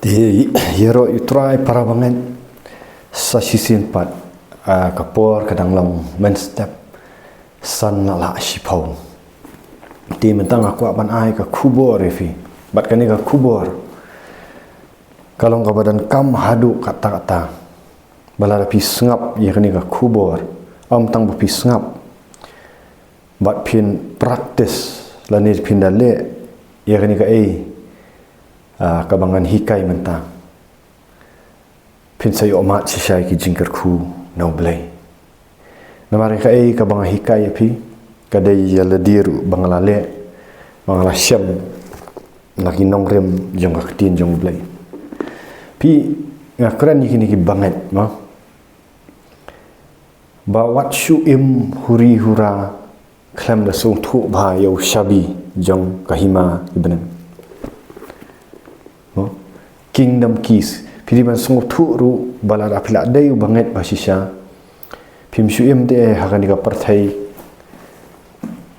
Di yero utrai para banget sa sisin pat kapor kadang long men step san la shipau di mentang aku apan ai ka kubor refi bat kani ka kubor kalau ka badan kam hadu kata-kata bala pi sngap ya kani ka kubor tang pi sngap bat pin praktis lanir pin dale ya kani ka kabangan hikai mentang pin sayo mat sisai ki jingkar ku no blay namari ka kabangan hikai pi kadai ya ladiru bangalale bangala syam lagi nongrem jong aktin jong blay pi ngakran ni kini ki banget ma ba wat shu im huri hura klam da sung thu ba yo shabi jong kahima ibnan kingdom keys pilihan sungguh turu balad apila dayu banget basisya pimsu imde hakan diga partai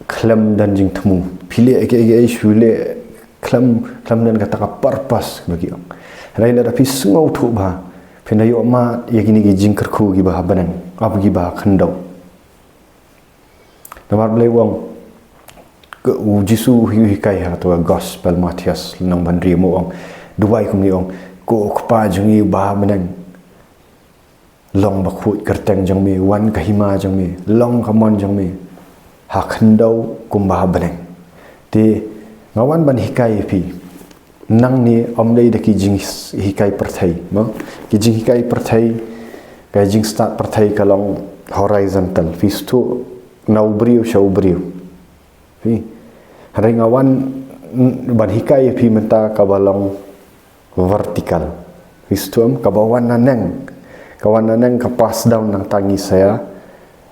klam dan jing temu pilih ege shule klam dan kata ka purpose bagi orang lain ada pi sungguh tu ba penayo ma yagini gi jing kerku gi bah banan ab gi bah khandau namar blai wong ke jisu hikai ha to gospel Matias nang bandri mo wong duai kum ni ong ko khpa jungi ba menang long bakhut kerteng jang mi wan kahima jang mi long kamon jang mi ha khandau kum ba benang ti ngawan ban hikai pi nang ni omlei de ki jing hikai perthai ma ki jing hikai perthai ka jing start perthai kalong horizontal fistu nau briu shau briu pi hari ngawan ban hikai pi menta kabalong vertikal histum kabawan naneng kawan naneng ka pass down nang tangi saya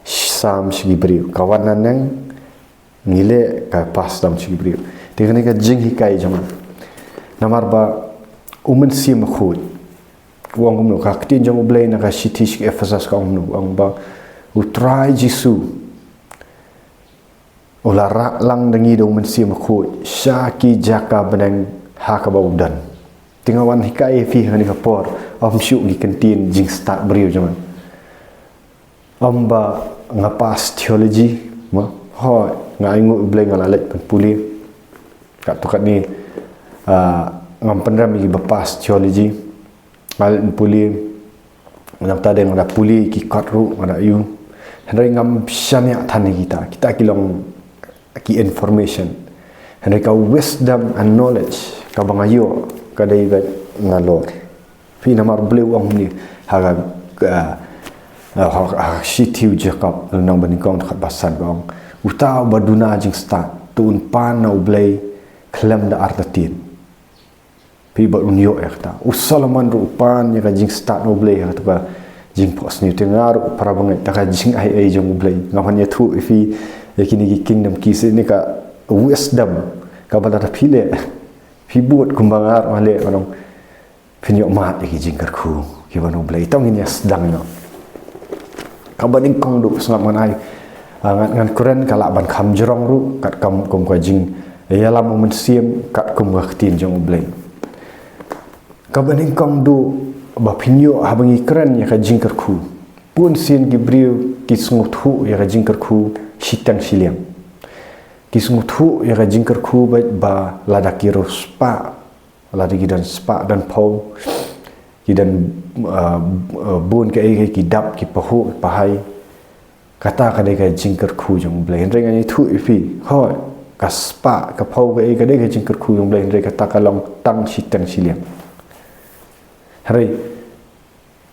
sam sigibriu kawan naneng ngile ka pass down sigibriu tikane ka jing hikai jama namar ba umen sim khut wong gum ka ktin jong blay na ka shitish efasas ka umnu ang ba utrai jisu ulara lang dangi do umen sim khut syaki jaka benang ha ka baudan tingawan hikai fi hani kapor om syu gi kantin jing start beriu jaman amba ngapas theology ma ho ngaingu bleng ngalalek pen puli kat tukat ni ngam pendram gi bapas theology ngal puli ngam tade ngada puli ki katru ngada yu hendai ngam syania thani kita kilong ki information hendai ka wisdom and knowledge ka bangayo kadai gat ngalor fi namar bleu ong ni haga shitiu jacob nang banikong khat basan gong uta baduna jing start tun pan na blei klam da artatin pi ba unyo ekta usalaman ru pan ya jing start no blei ha to jing pos ni tengar para bangai ta jing ai jong blei ngaman ya thu fi yakini kingdom kisi ni ka wisdom ka bala pile hibut kumbangar male manong pinyo mat iki jingkar ku kiwano blay tong ini sedang no kabaning kong du sangap manai ngan kuren kala ban kham jrong ru kat kam kum ka jing yalam men siem kat kum ka tin jong blay kabaning kong du ba pinyo habangi keren ya ka jingkar ku pun sin gibriu kisngut hu ya ka jingkar ku sitang siliang kisngut hu ya ka jingkar ku ba lada kiro spa lada gidan spa dan pau gidan bun ke ki dap ki pahu pahai kata ka de ka jingkar ku jong blai reng ani thu ifi ho ka spa ka pau ke de ka jingkar ku jong blai reng kata ka long tang sitang siliang hari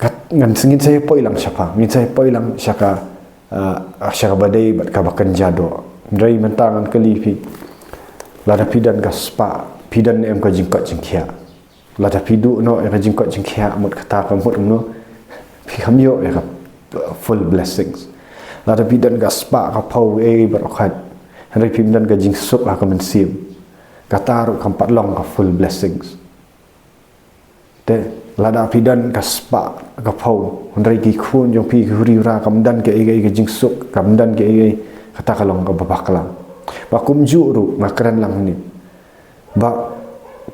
kat ngan singin saya poilang siapa ngin saya poilang syaka syaka badai bat ka bakan jado Drai mentangan kelipi lada pidan ka spa pidan em ka jingkat jingkia lada pidu no em ka jingkat jingkia mut kata ka mut no pi hamyo ka full blessings lada pidan ka spa ka pau barakat drai pidan ka jingsuk ka mensim kata ru kampat long ka full blessings te lada pidan ka spa ka pau drai ki khun jong pi huri ra kamdan ke jingsuk kamdan ke kata kalong ka babaklang ba kumjuru ngakran lang ni ba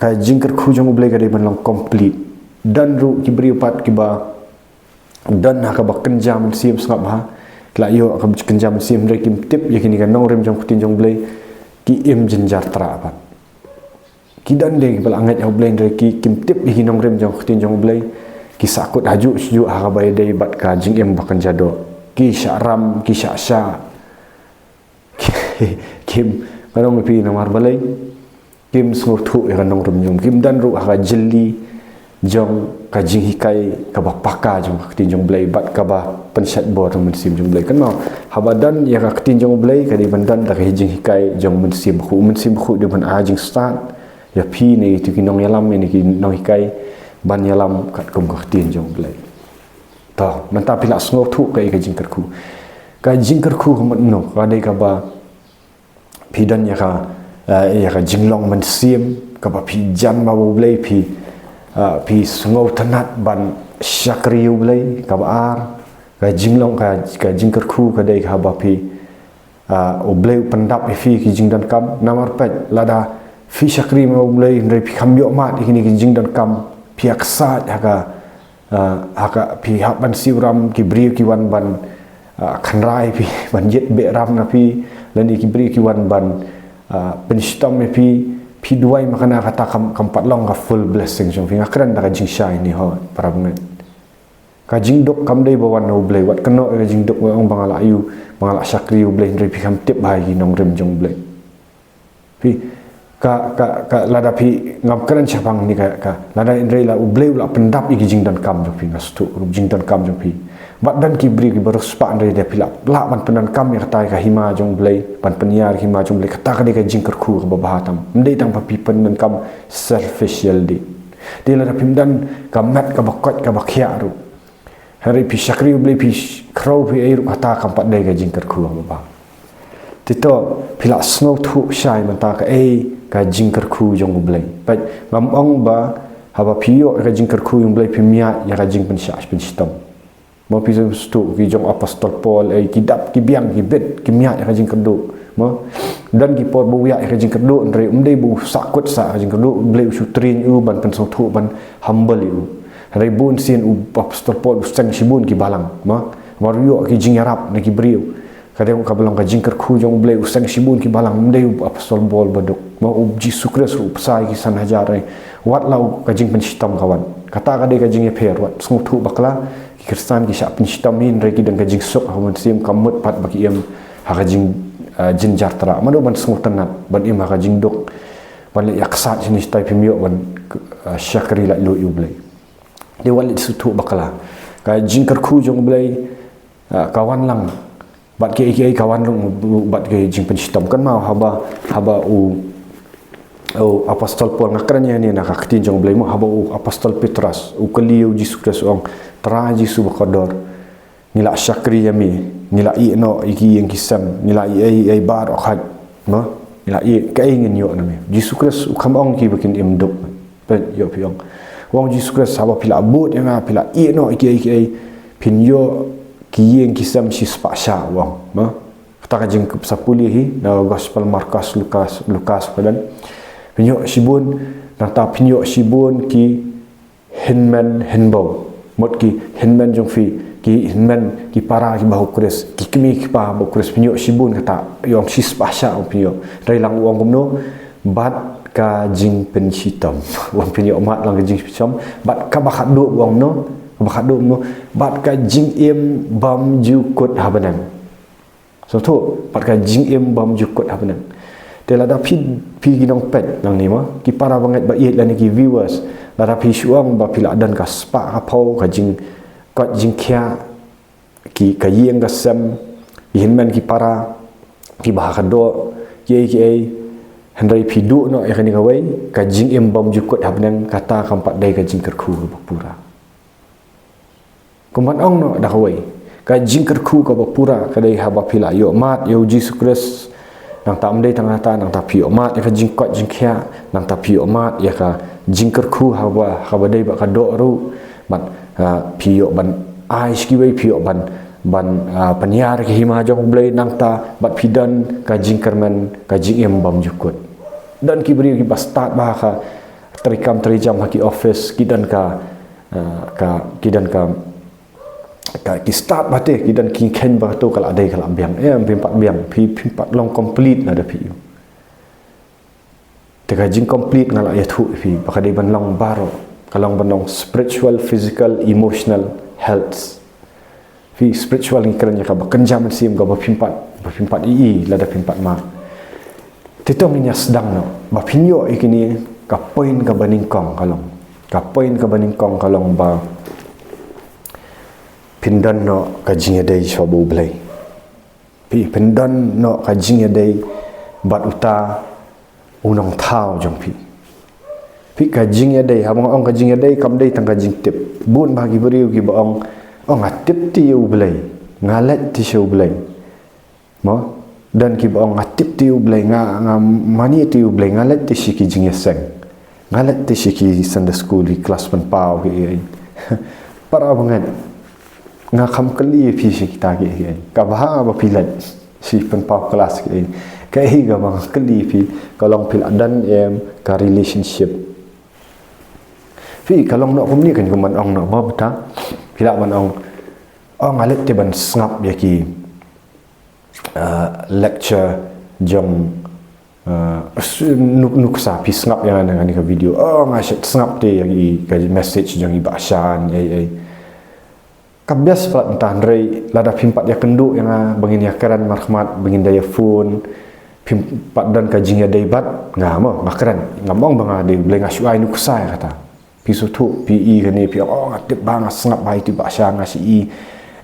ka jingkar khu jong blai ka dei ban long complete dan ru ki bri pat ki ba dan ha ka ba kenjam sim sngap ha la yo ka kenjam sim re kim tip ye kini ka nong rem jong kutin jong blai ki im jinjar tra pat ki dan de bal angat ya blai re ki kim tip ye nong rem jong kutin jong blai ki sakut haju ju ha ka ba dei bat ka jing em bakan jado ki syaram ki sya kim kanong pi nomor balai kim sngur thu ya kanong rum jong kim dan ru ha jelli jong ka jing hikai ka ba paka jong tin jong blai bat ka ba pensat bor mensim jong blai kan mau habadan ya ka tin jong blai ka di bandan da ka jing hikai jong mensim khu di ban a jing start ya pi ni tu ki nong yalam ni ki nong hikai ban yalam kat kum ka tin jong blai to manta pila sngur thu ka jing kar khu mat no ka dei ka ba pidan ya ka jinglong mensim ka ba pi jan ma bo blai pi sngau tanat ban syakriu blai ka ba ar ka jinglong ka jingkar khu ka dei ka ba pi o blai pendap fi ki jing dan kam namar pet lada fi syakri ma blai ndai pi kham yo mat ki ni ki jing dan kam pi aksa ha ka pi hab ban siuram ki bri ki wan ban khanrai pi ban jet be ram na pi lani ki bri ki wan ban penstom pi duai makana kata kam patlong ka full blessing jong finga kran da jing shai ni ho para banget ka jing dok kam dei bawan no blai wat keno ka jing dok ong bangala ayu bangala syakri blai ndri pi kam tip bai nong rem jong blai pi ka lada pi ngam kran chapang ni ka lada ndri la blai la pendap i jing dan kam jong finga stu jing dan kam jong pi bat dan ki bri ki barus pa ndri de pi la ban penan kam ya kata ka hima jong blai ban peniar hima jong blai kata ka de ka jing kar khu ka bahatam ndei tang pa pi penan kam selfish di de la pim dan ka mat ka bakot ka bakhya ru hari pi syakri blai pi krau pi ai ru kata kam pat de ka jing kar khu ba tito pila snow thu shai manta ka ka jing kar khu jong blai pat ngam ong ba haba pio ka jing kar khu jong blai pi mia ya ka jing pen sya pen sistem mo pi stu ki jong apostol Paul ki dap ki biang ki bet ki mia ya jing kerdo mo dan ki por bo ya ka jing kerdo ndre dei bu sakut sa jing kerdo bleu su trin u ban pen so thu ban humble u re bun sin u apostol Paul sang sibun ki balang mo wario ki jing arab ne ki briu kadang ka balang ka jing ker khu jong bleu sang sibun ki balang dei apostol Paul baduk mo u Jesus Christ u sai ki san hajar wat lau ka jing pen sistem kawan kata ka de ka jing pher wat sung thu bakla Kristan ki sya penstamin reki dan ka jing sok ha mun sim kamut pat baki em ha ka jing jin jartra mano ban sung tanat ban em ha ka jing dok ban le yaksat jenis tai pimio ban syakri la lu yu blai de wal su thu bakla ka jing kar khu jong blai kawan lang bat ke kawan long bat ke jing penstam kan mau haba u apostol Paul ngakranya ni nak aktin jong blai mo haba u apostol Petrus u keliu Jesus Kristus ong teraji su bakador nila syakri yami nila i no iki yang kisam nila i bar akhat no nila i kaingin yo nami Jesus Kristus ukam ong ki bikin imduk pen yo piong wong Jesus Kristus haba pila abut yang pila i no iki pin yo ki yang kisam si spasha wong no kata jing sapuli hi na gospel Markus Lukas padan pinyo sibun nata pinyo sibun ki hinman hinbo mot ki hinman jong fi ki hinman ki para ki bahu kres ki kimi ki pa bahu kres pinyo sibun kata yong sis pasha pinyo rai lang wong kumno bat ka jing pensitam wong pinyo mat lang jing pensitam bat ka bakhat do wong no bakhat do no bat ka jing em bam ju kot habanang so tu bat ka jing em bam ju kot habanang tela da pi ginong pet nang ni ma ki para banget ba yet lan ki viewers la pi suang ba pila dan ka spa ka pau ka jing kot jing kya ki ka yeng ka sem hinman ki para ki ba ka do ye handai pi du no e ka wei ka jing em bom jukot habnang kata kampat dai ka jing kerku bapura kuman ong no da wei ka jing kerku ka bapura ka dai ha ba pila yo mat yo Jesus Christ nang ta amdei tang ata nang ta pi omat ya ka jing kot jing kya nang ta pi omat ya ka jing kerku ha ba dai ba ka do ru ban pi yo ban ai ski wei pi yo ban panyar ki hima jong blai nang ta bat pidan ka jing kerman ka jing em bam jukut dan ki beri ki bastat ba ka terijam haki office kidan ka ki start bate kidan ki ken ba tu kala dai kala biang pimpat biang pimpat long complete la da pi teka jing complete ngala ya thu pi pakadai ban long baro kalong banong spiritual, physical, emotional health fi spiritual ni keranya ka bakenjam sim ga bapimpat la da pimpat ma titong nya sedang no bapinyo ikini ka point ka baningkong kalong ba pindan no ka jingya dai shobu blai pi pindan no ka jingya dai bat uta unong thao jong pi ka jingya dai habang ong ka jingya dai kam dai tang ka jing tip bun bagi beriu ki ba ong ngatip ti u blai ngalet ti show blai mo dan ki ba ong ngatip ti u blai nga mani ti u blai ngalet ti shiki jingya seng ngalet ti shiki Sunday school di kelas pen pau ki para banget nga kham kali pi shiki ta ki ka ba ba pilat si pen pau kelas ki ka hi ga bang kali pi kalong pil dan ka relationship fi kalong nak kumni kan kuman ong nak bata pila man ong ngalet te ban ngap ya ki lecture jong nuk sa pi ngap yang dengan ni video ngaset ngap te ya ki message jong ibasan kabias plat entan rei lada pimpat ya kenduk yang bangin ya keran marhamat bangin daya phone pimpat dan kajing ya daibat ngamo ngakran ngamong banga de boleh ngasuai nuk sa kata pisu tu pi kani pi ngatip bang ngap bai ti basya ngasi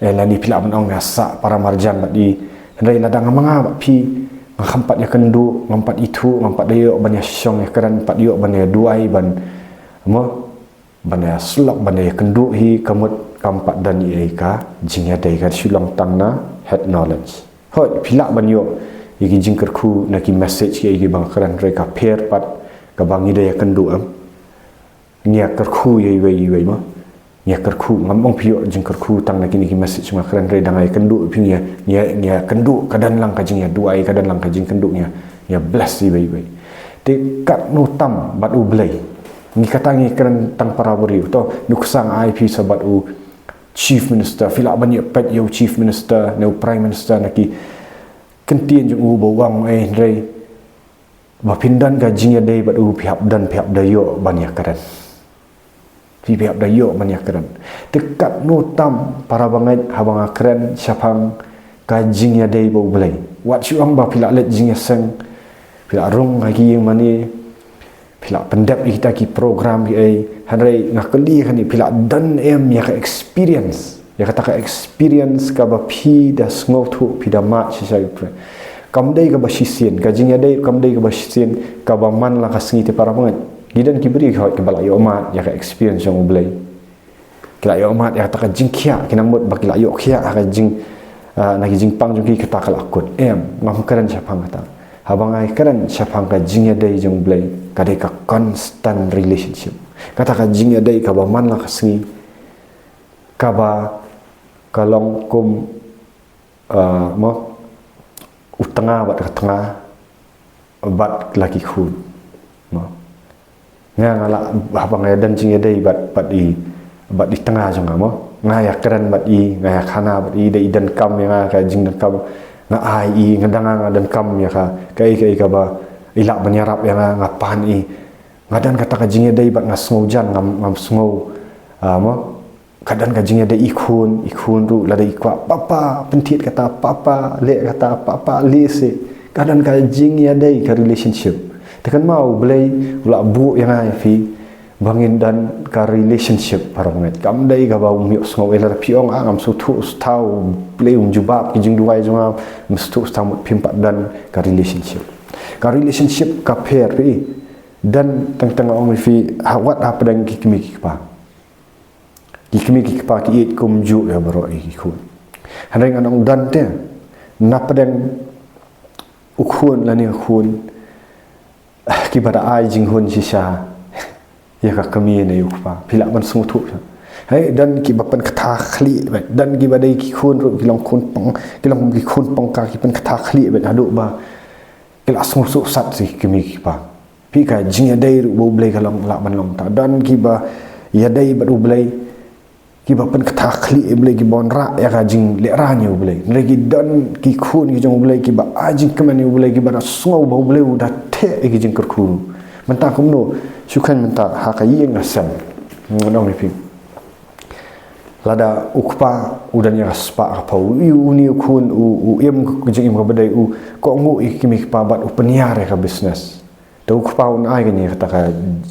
lani pila menong ngasa para marjan di rei lada ngamanga pi ngampat ya kenduk ngampat itu ngampat daya banyak syong ya keran empat yo banyak duai ban mo banyak slok banyak kenduk hi kamut kampat dan ka jingya dai ka sulang tangna head knowledge hot pila ban yo iki jingkerku naki message ki bang keran reka pair pat ka bangi daya kenduk nya kerku ye we ma nya kerku ngamong pio jingkerku tang naki message ma keran re dangai kenduk pi nya kenduk kadan lang ka jingya duai kadan lang ka jing kenduknya nya bless ye we te kat no tam bat u blai ni katangi keran tang para beri to nuksang IP sabat u chief minister fila banyak pet yo chief minister no prime minister naki kentien jung u bawang rei ba pindan gajingnya dei bat u pihak dayo banyak keran pihak dayo banyak keran dekat nutam para bangai habang keran syapang gajingnya dei bau belai wat syuang ba pila let jingnya seng pila rung lagi yang mani pila pendap kita ki program ki hanrei ngakeli kan pila dan ya ka experience ya kata ka experience ka ba pi da sngotu pi da ma chi sai pre kam dei ka ba shisien ka jingya dei kam dei ka ba shisien ka ba man la ka sngi te para banget gidan ki beri ka bala yo ma ya ka experience yang ublai kila yo ma ya kata ka jingkia kinamut ba kila yo khia ka jing nagi jing pang jung ki kata kala akut ngam karan syapang kata habang ai karan syapang ka jingya dei jung ublai ka dei ka constant relationship kata ka jingya dei ka ba man la ka sngi ka ba kalong kum mo utanga bat ka tengah bat laki khun mo ngala habang ai dan jingya dei bat di tengah jong mo ngaya keran bat ngaya khana bat dei dan kam yang ka jing dan kam nga ai ngadanga dan kam ya kai ka ba ilak banyarap yang ngapan ngadan kata ka jingya dei bat ngasngau jan ngam sngau mo kadang kajingnya ada ikun ru lada ikwa papa pentit kata papa le kata papa le se kadang kajingnya ada ka relationship tekan mau belai ula bu yang ai fi bangin dan ka relationship para banget kam dai ka bau mi sngo ela piong ngam su thu stau play jubab kijing duai jonga mstu stamut pimpat dan ka relationship ka pair dan tang ong fi hawat apa dan kikimi pa Ikimi kipa ki it kumju ya baro ikun. Hanai nganong dante napadang ukun lani ukun ki bada ai jing hun sisa ya ka kami ne ukpa pila man sungutu. Hai dan ki bapan kata khli dan ki badai ki kun ru kilong kun pang kilong ki kun pang ka ki pen kata khli bet aduk ba kila sungu sat si kimi kipa. pi ka jing ya dai ru bo blai kalong la ban long ta dan ki ba ya dai ba blai ki ba pen kata khli blai ki bon ra ya ka jing le ra nyu blai ne ki dan ki khun ki jong blai ki ba ajing keman yu blai ki ba sungau bo blai u da te ki jing ker khu menta kum no syukan menta ha ka yeng asan ngom mi pi lada ukpa udan ya spa apa u uni khun u em jing im ka badai u ko ngu ikimi pa bat u peniar ka business tu ukpa un ai ni kata ka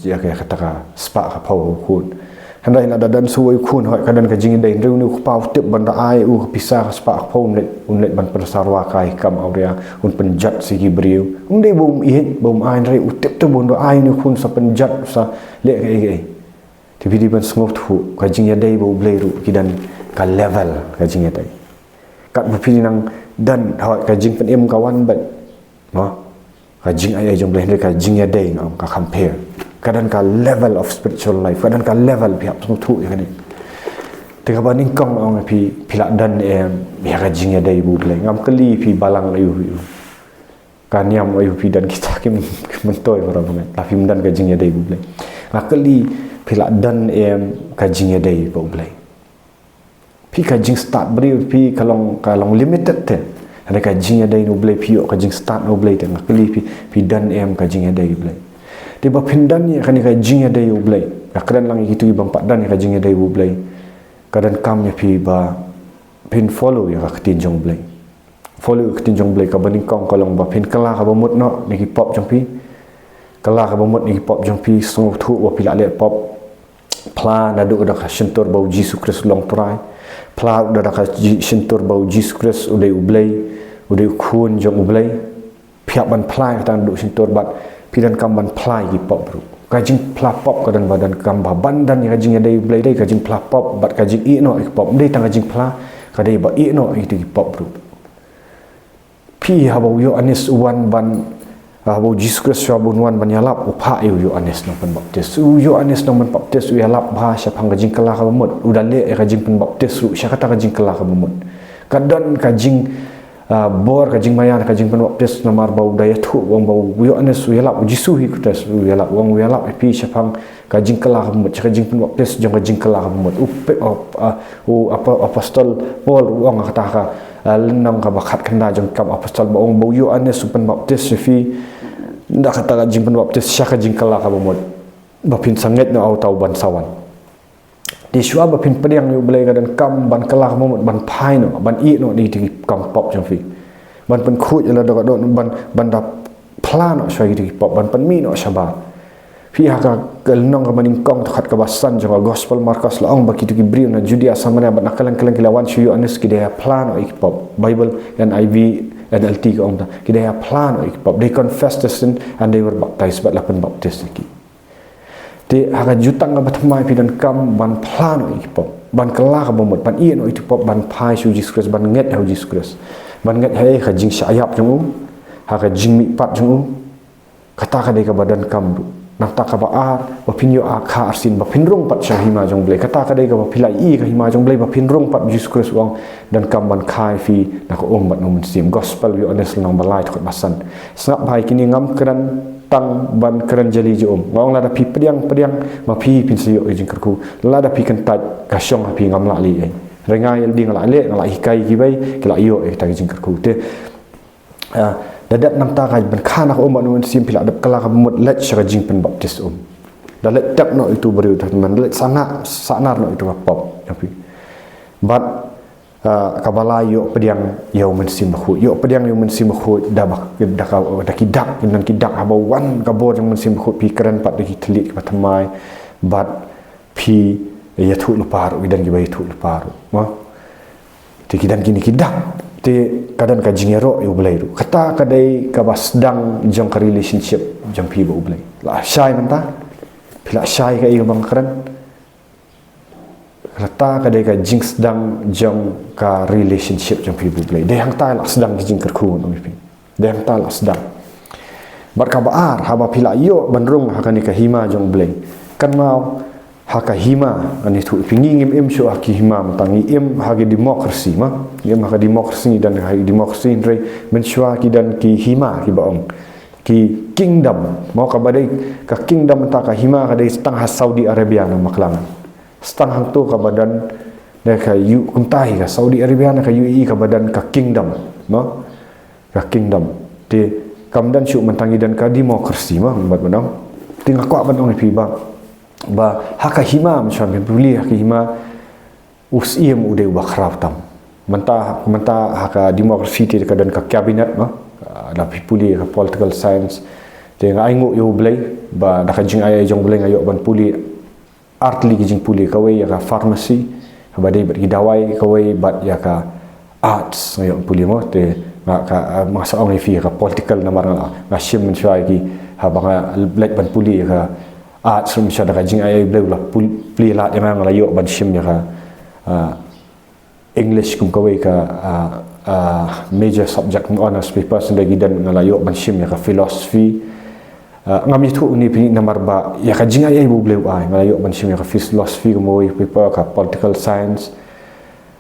ya kata ka spa ka pau khun handai na dan suai khun hoi kadan ka jing dai reu ni ukpa tip banda ai u pisah ka spa ka pau unlet ban persarwa kai kam auria un penjat sigi briu dei bum bum ai rei u tip tu bondo ai ni khun sa penjat sa le kai tapi di ban sngop thu ka jing ya dai bo blai ru kidan ka level ka jing ya dai kat bupili nang dan hoi ka jing pen em kawan bat no ka jing ai jong blai ka jing ya dai ngam ka compare kadan ka level of spiritual life kadan ka level pihak thu ya ni tega baning kong ong pi pilak dan ya ka jing ya dai bo blai ngam keli pi balang ayu kan yam ayu pi dan kita kim mentoy orang banget tapi mendan ka jing ya dai bo blai akeli pilak dan kajing ya dai bo blai pi kajing start beri pi kalong limited te ada kajing ya dai no blai pi kajing start no blai te ngakeli pi dan kajing ya dai blai di ba pindan ya kan kajing ya dai bo blai akran lang itu ibang pak dan kajing ya dai bo blai kadan kam ya pi ba pin follow ya ka tinjong blai follow ka tinjong blai ka baning kong kalong ba pin kala ka bamut no ni pop jong pi kala ka bamut ni pop jong pi sung thu wa pilak le pop pla na do da ka shentor bau Jesus Christ long try pla da ka shentor bau Jesus Christ udai ublai udai khun jong ublai piak ban pla ta do shentor bat pidan kam ban pla gi pop bro kajing pla pop kadan badan kam ba bandan ya kajing dai ublai dai kajing pla pop bat kajing i no pop dai tang kajing pla kadai ba i no i gi pop bro pi ha bau yo anis wan ban bau Jesus Christ bau nuan banyalap upha yo anes no pen baptis yo anes no pen baptis yo lap bahasa phang kajing kala ka bamut udale kajing pen baptis ru sya kata kajing kala ka bamut kadan kajing bor kajing mayan kajing pen baptis nomar bau daya thu wong bau yo anes yo lap jisu hi kutas yo lap wong yo lap pi sya phang kajing kala ka bamut kajing pen baptis jong kajing kala ka bamut apa apostol Paul wong kata ka lenang ka bakat kena jong kam apostol bau bau yo anes pen baptis fi ndak kata jing pen baptis sya ka jing kala ka bamut bapin sanget no au tau ban sawan di shua bapin pediang yu blai kadan kam ban kala ka bamut ban phai no ban i no di kam pop jong fi ban pen khu ya la do ban da plan no shwa di pop ban pen mi no shaba fi ha ka kelnong ka maning kong khat ka basan jong gospel markas la ong baki tu ki bri na Judea samana ban nakalan kilawan shu yu anes ki dia plan no ik pop Bible and IV NLT ko ông ta kita ya plan ikpop they confessed the sin and they were baptized but lapan baptist lagi di akan jutang ka batmai pidan kam ban plan ikpop ban kala ka bomot ban i no ikpop ban pai su Jesus Christ ban nget ha Jesus Christ ban nget hai ka jing syayap jong ha ka jing mi pat jong kata ka dei ka badan kam nak ta ka baat bapinyo akha arsin bapinrong pat syahima jong blai kata ka dei ka bapilai i ka hima jong blai bapinrong pat Jesus Christ wang dan kam ban khai fi nak bat no sim gospel yu honest nang balai thot basan snap bai kini ngam keran tang ban keran jali jo ngong la da pi pediang ma pi pin siyo jing kerku la da pi kan taj ka syong ha pi ngam la li ai rengai ding la le la hikai ki bai ki la yo ta jing kerku te dadat nam ta kai ban khana ko man nun sim pila dap kala ka mut let sya jing pen baptis da let tak no itu beriu man let sana sanar no itu pop tapi but kabala yo pediang yo mensim khu yo pediang yo mensim khu da bak da ka da kidak nan kidak abawan kabor yang mensim khu pikiran pat di telit ka tamai but pi ya thu luparu dan gi bai thu luparu ma ti kidan kini kidak ti kadan ka jingero yo blai ru kata kadai ka basdang jong ka relationship jong pi bo blai la syai menta pila syai ka i bang keren kata kadai ka jing sedang jong ka relationship jong pi bo blai de hang tai la sedang jing kerku no pi de hang tai la sedang bar ka baar haba pila yo bandrung hakani ka hima jong blai kan mau haka hima ani thu pingi ngim shu haki hima tangi hagi demokrasi haka demokrasi dan hagi demokrasi re menshua ki dan ki hima ki baong ki kingdom mau ka badai ka kingdom ta ka hima ka dai setengah Saudi Arabia na maklangan setengah tu ka badan da ka yu kuntai ka Saudi Arabia na ka UAE ka badan ka kingdom no ka kingdom te kamdan syuk mentangi dan ka demokrasi mah buat menang tinggal kuat banong pi ba haka hima macam beli haka hima usiem udah ubah kerautam mentah haka demokrasi ti ka dan ka kabinet mah da pipuli ka political science te ngaingo yo blai ba da ka jing ay jong blai ngayo ban puli artli ki jing puli kawai ya ka pharmacy badai bat gidawai kawai bat ya ka arts ngayo puli mo te ka masa ong fi ka political na marang ngasim men syai ki ha ba black ban puli ka arts rum sya da ka jing ay blai la puli la yang ngayo ban sim ya ka English kum kawai ka major subject honors papers lagi dan ngalayo bansim ya ka philosophy ngam itu ni pini nomor ba ya ka jinga ai bu bleu ai ngalayo bansim ya ka philosophy kumoi paper ka political science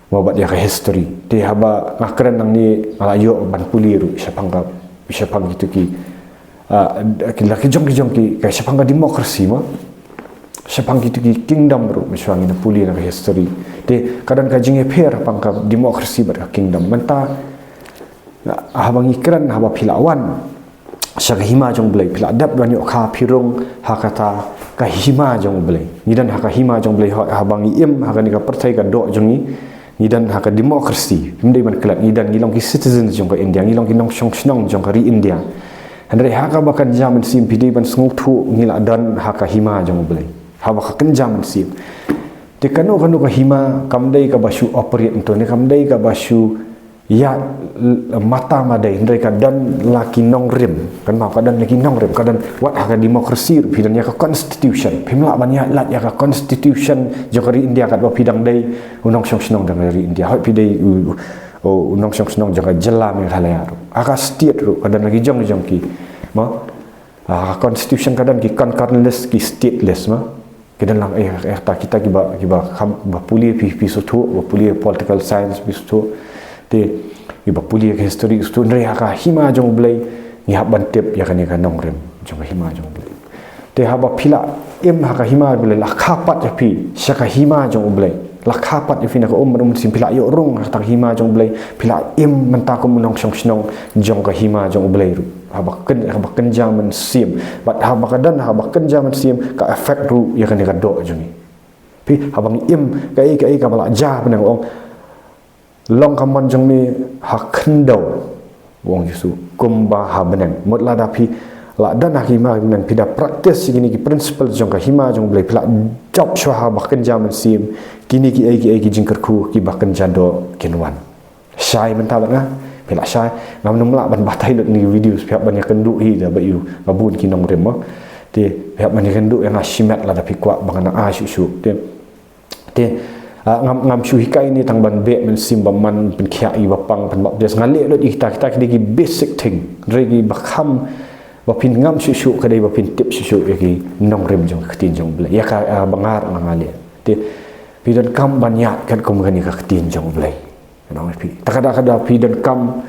mau bat ya ka history te haba ngakren nang ni ngalayo ban puliru siapang gitu ki laki jong ki ka siapang demokrasi ma siapang gitu ki kingdom ru miswang ina puli na history te kadang ka jinge per pangka demokrasi bar kingdom menta habang ikran haba pilawan syak hima jong blai pila adab ban yo kha pirung hakata ka hima jong blai nidan haka hima jong blai habang im haka ni ka percaya ka do jong ni nidan haka demokrasi himdai ban kelak nidan ngilong ki citizen jong ka India ngilong ki nong song snong jong ka ri India andre haka bakan zaman sim pidai ban snguk thu ngila dan haka hima jong blai haba ka kenjaman sim te kanu ka hima kamdai ka basu operateento ne kamdai ka basu ya mata madai mereka dan laki nong rim kan mau kadan laki nong rim kadan wat haka demokrasi pidan ya ka constitution pimla banyak lat ya ka constitution jokari India kat ba pidang dai unong song snong dari India hoi pidai unong song snong joka jela me halayaru aka state ru kadan lagi jong ki ma constitution kadan ki concurrentless ki stateless ma kedan lang kita kiba puli pi sutu puli political science pi sutu te iba puli ke history stu ndre haka hima jong blai ni haban tep ya kan nong rem jong hima jong blai te haba pila im haka hima blai la khapat ya pi syaka hima jong blai la khapat ya fi na ko sim pila yo rong tang hima jong blai pila im menta ko munong song snong jong ka hima jong blai ru haba kenjaman sim bat haba kadan haba kenjaman sim ka effect ru ya kan do jong ni pi habang im kai ka bala ja penang ong long kaman jong ni hakendau wong Yesu kumba ha benang mot la dapi la dan hima benang pida praktis gini ki principle jong ka hima jong blai pila job swa bahkan zaman sim kini ki jingker ku ki bahkan jado kinwan syai menta bang pila syai ngam nom la ban batai ni video pihak banyak kendu hi da bayu ngabun ki nong rem te pihak banyak kendu yang asimat la dapi kuat bang na asu te ngam syuhika ini tang ban be men sim baman pen khia i bapang pen bap des ngale lot kita ki basic thing regi bakham bapin ngam syu kadai bapin tip syu ki nong rem jong khatin jong blai ya ka bangar ngale te pidan kam banyak kan kom gani ka khatin jong blai nong pi takada pidan kam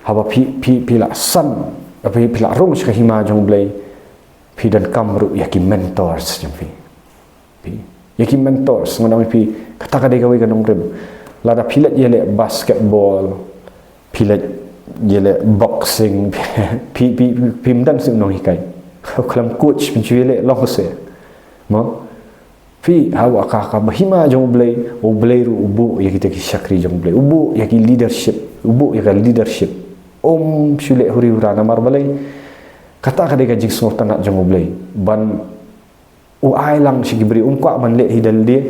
haba pi la san api pi la rong ska hima jong blai pidan kam ru ya ki mentors jong pi yaki mentors ngonong pi kata kadai kawai kanong rem lada pilat yele basketball pilat yele boxing pimdan sing nong hikai kalam coach pincuele long se mo pi hawa ka bahima jong blai ru ubu yaki te syakri jong blai ubu yaki leadership syule huri urana mar balai kata kadai ka jing song tanak jong blai ban ai lang si gibri kwa ban le hidal dia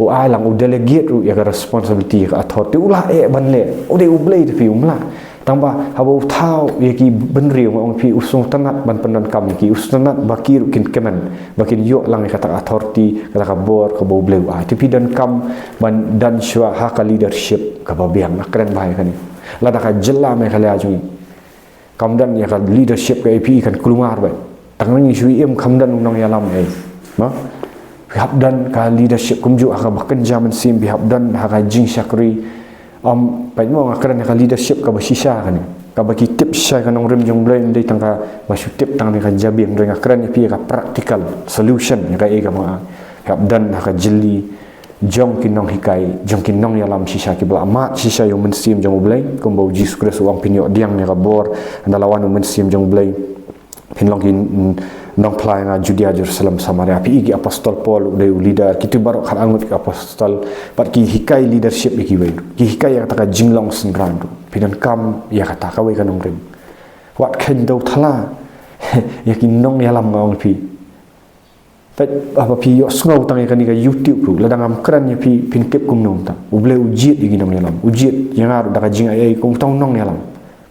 ai lang delegate ru ya responsibility ka authority ulah ban le de ublei tu pi umla tamba habo thau ya ki benri ong pi usung tanat ban pendan kam ki ustanat bakir kin kemen bakin yo lang kata authority kata ka bor ka bo bleu ti pi dan kam ban dan shwa ha ka leadership ka babiang keren bahai kan la da ka jella me khala ajui kam dan ya ka leadership ka pi kan keluar ba tangan ni shui em kam dan unang yalam habdan ka leadership kumju aka bahkan zaman sim bihabdan haka jing syakri paimo ngakran ka leadership ka basisha kan ka bagi tip syai kanong rem jong blai ndai tangka masu tip tang ni ka jabim renga kran pi ka practical solution ka ka ma ka dan ka jeli jong kinong hikai jong kinong yalam sisa ki bla ma sisa yo mensim jong blai kom bau Jesus Kristus wang pinyo diang ni ka bor andalawan mensim jong blai pinlong kin nong play nga Judea Jerusalem Samaria pi igi apostol Paul de leader kitu barok kan angut ki apostol pat ki hikai leadership ki wei ki hikai yang taka jinglong sengran pidan kam ya kata ka wei kanong rem wat khen do thala ya ki nong yalam ngong pi pat apa pi yo sngow tang ka ni ka YouTube ru ladang am kran ya pi pin kep kum nom ta uble ujiet igi nong yalam ujiet yang aru daka jing ai kum tong nong yalam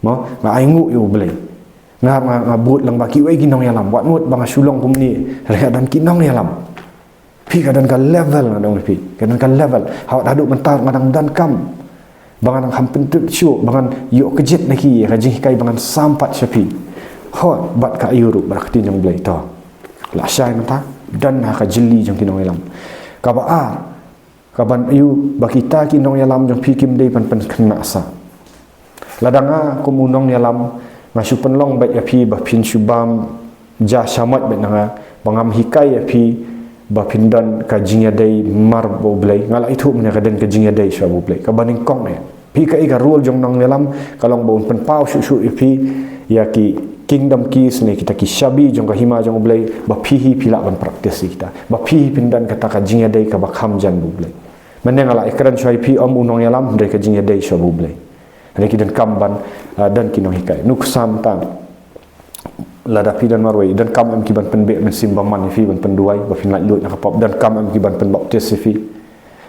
mo ma ai ngu yo uble nga but lang baki wei ginong yalam wat ngut bang sulong kum ni re dan kinong yalam pi kadan ka level ngadong pi kadan ka level hawat haduk mentar ngadang dan kam bangan ham pentut syu bangan yo kejet naki ka jing kai bangan sampat syapi ho bat ka ayuru berakti jong blai to la syai mata dan ha ka jeli jong kinong yalam ka ba a ka ban ayu bakita kinong yalam jong pi kim dei pan kena sa ladanga kumunong yalam masu penlong baik api bapin subam ja samat bet nanga bangam hikai api bapin dan kajingya dai mar bo blai ngala itu menya kaden kajingya dai swa bo blai ka baning kong ne pi ka iga rule jong nang dalam kalong bo pen pau su api ya ki kingdom keys ne kita ki shabi jong ka hima jong blai bapihi pila ban praktis kita bapihi pindan kata kajingya dai ka bakham jan bo blai meneng ngala ikran swa pi om unong yalam dai kajingya dai swa bo blai Reki dan kamban dan kinong hikai nuk sam tang ladapi dan marwai dan kam am kiban penbe mensim baman fi ban penduai ba fin lut nak pop dan kam am kiban pen baptis fi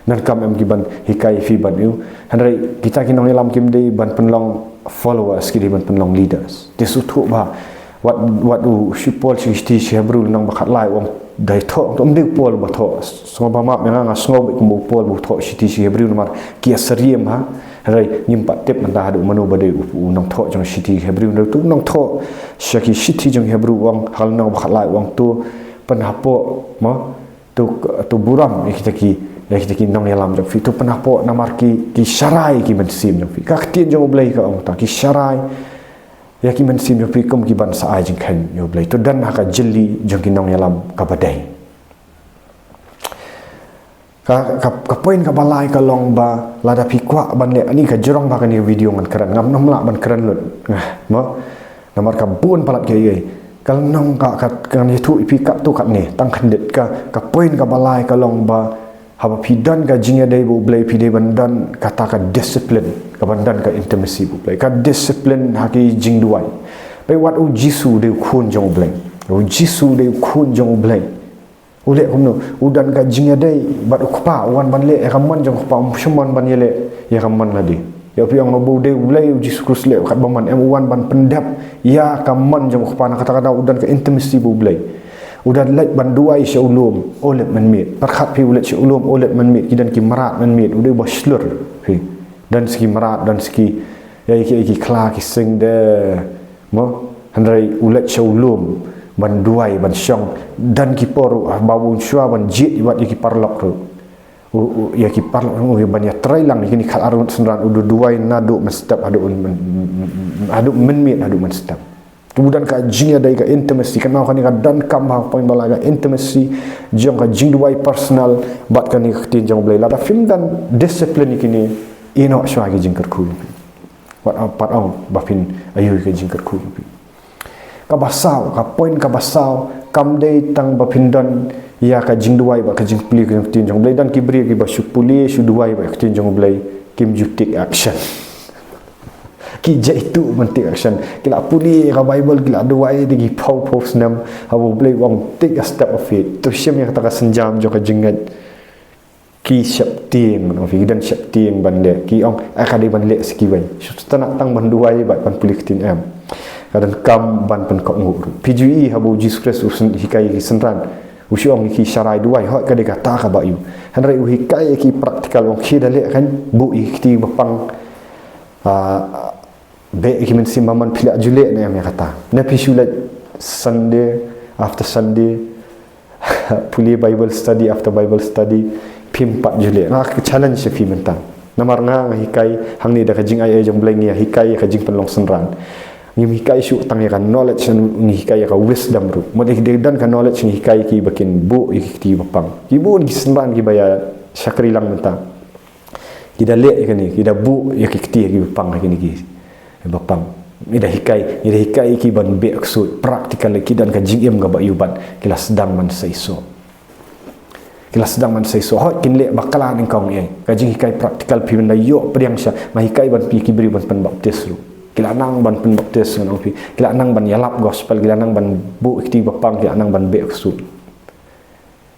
dan kam am kiban hikai fi ban yu hanrai kita kinong yalam kim dei ban penlong followers ki ban penlong leaders desutu ba wat u shipol sisti hebrew nang bakat lai wong dai tho tom de pol ba tho so ba ma nga sngob ku pol bu tho sisti hebrew mar ki asriem ha rai nyimpat tip mentah adu manu badai nong tho jong city hebrew no tu nong tho syaki city jong hebrew wang hal nong khalai wang tu penhapo ma tu buram kita ki nong yalam jong fi tu penhapo namar ki syarai ki mensim jong fi ka ktien jong blai ka ong ta ki syarai ya ki mensim jong fi kum ki ban sa ai jing khan yo blai tu dan ha ka jeli jong ki nong yalam ka badai ka poin ka balai ka long ba lada pikwa ban le ani ka jorong ba ka ni video ngan keran ngam nom la ban keran lut mo namar ka bun palat ke ye kal nong ka kan itu ipi kap tu kat ni tang khandet ka poin ka balai ka long ba haba pidan ka jingya dai bu blai pi dei bandan kata ka discipline ka bandan ka intimacy bu blai ka discipline haki jing duai pai wat u jisu dei khun jong blai u jisu dei khun jong blai ule kumno udan ka jingya dai bat ukpa wan ban le ramman jong ukpa shuman ban yele ya ramman ladi ya pi ang nobu de ulai uji sukus le kat baman em wan ban pendap ya kaman jong ukpa na kata-kata udan ka intimacy bu ulai udan let ban duai sya ulum olet manmit perkhat pi ulet sya ulum olet manmit kidan ki marat manmit udai baslur pi dan ski marat dan ski ya iki kla ki sing de mo handrai ulet sya ulum ban duai ban syong dan ki poru bawun syua ban jit iwat ki parlok ru ya ki parlok ban ya trailang ni khal arun senran udu duai nadu mestap adu menmit adu mestap kemudian ka jingya dai ka intimacy kan mau kan dan kam ha poin balaga intimacy jong ka jing duai personal bat kan ni tin jong blai lada film dan discipline kini ino syua ki jingker ku wat pat au bafin ayu ki jingker ku ka basau ka poin ka basau kam dei tang bapindan ya ka jing duai ba ka jing pli ka tin jong blai dan ki bri ki ba syupuli syu duai ba tin jong blai kim jutik action ki jaitu mentik action kila puli ka bible kila duai di pau snam hawo blai wong take a step of it tu syam yang kata ka senjam jo ka jingat ki syap ting no fi dan syap ting bande ki ong akade ban le ski wen syu tanak tang ban duai ba pan puli tin am kadang kam ban pen kok ngur PGE habu Jesus Kristus hikai ki senran usiong ki syarai duai hot ka de kata ka ba yu hanrai u hikai ki praktikal wong ki dale kan bu ikti bapang be ki men simaman pila jule ne me kata na pisulat Sunday after Sunday puli Bible study after Bible study pim 4 jule nak challenge fi mentang namar nga hikai hang ni da ka jing ai jong bleng ya hikai ka jing penlong senran ngi hikai su tang ya kan knowledge ngi hikai ka wisdom ru mo de dan ka knowledge ngi hikai ki bakin bu ikti bapang ki bu ngi senran ki baya syakri lang menta kita le kan ni kita bu ya ikti ki bapang ki ni ki bapang ida hikai ki ban be aksud praktikal ki dan ka jing em ga ba yuban kila sedang man saiso hot kin le bakalan engkau ni ka jing hikai praktikal pi benda yo priang sya ma hikai ban pi ki beri ban pen baptis ru kila nang ban pen baptis nang pi kila nang ban yalap gospel kila nang ban bu ikti bapang kila nang ban be aksud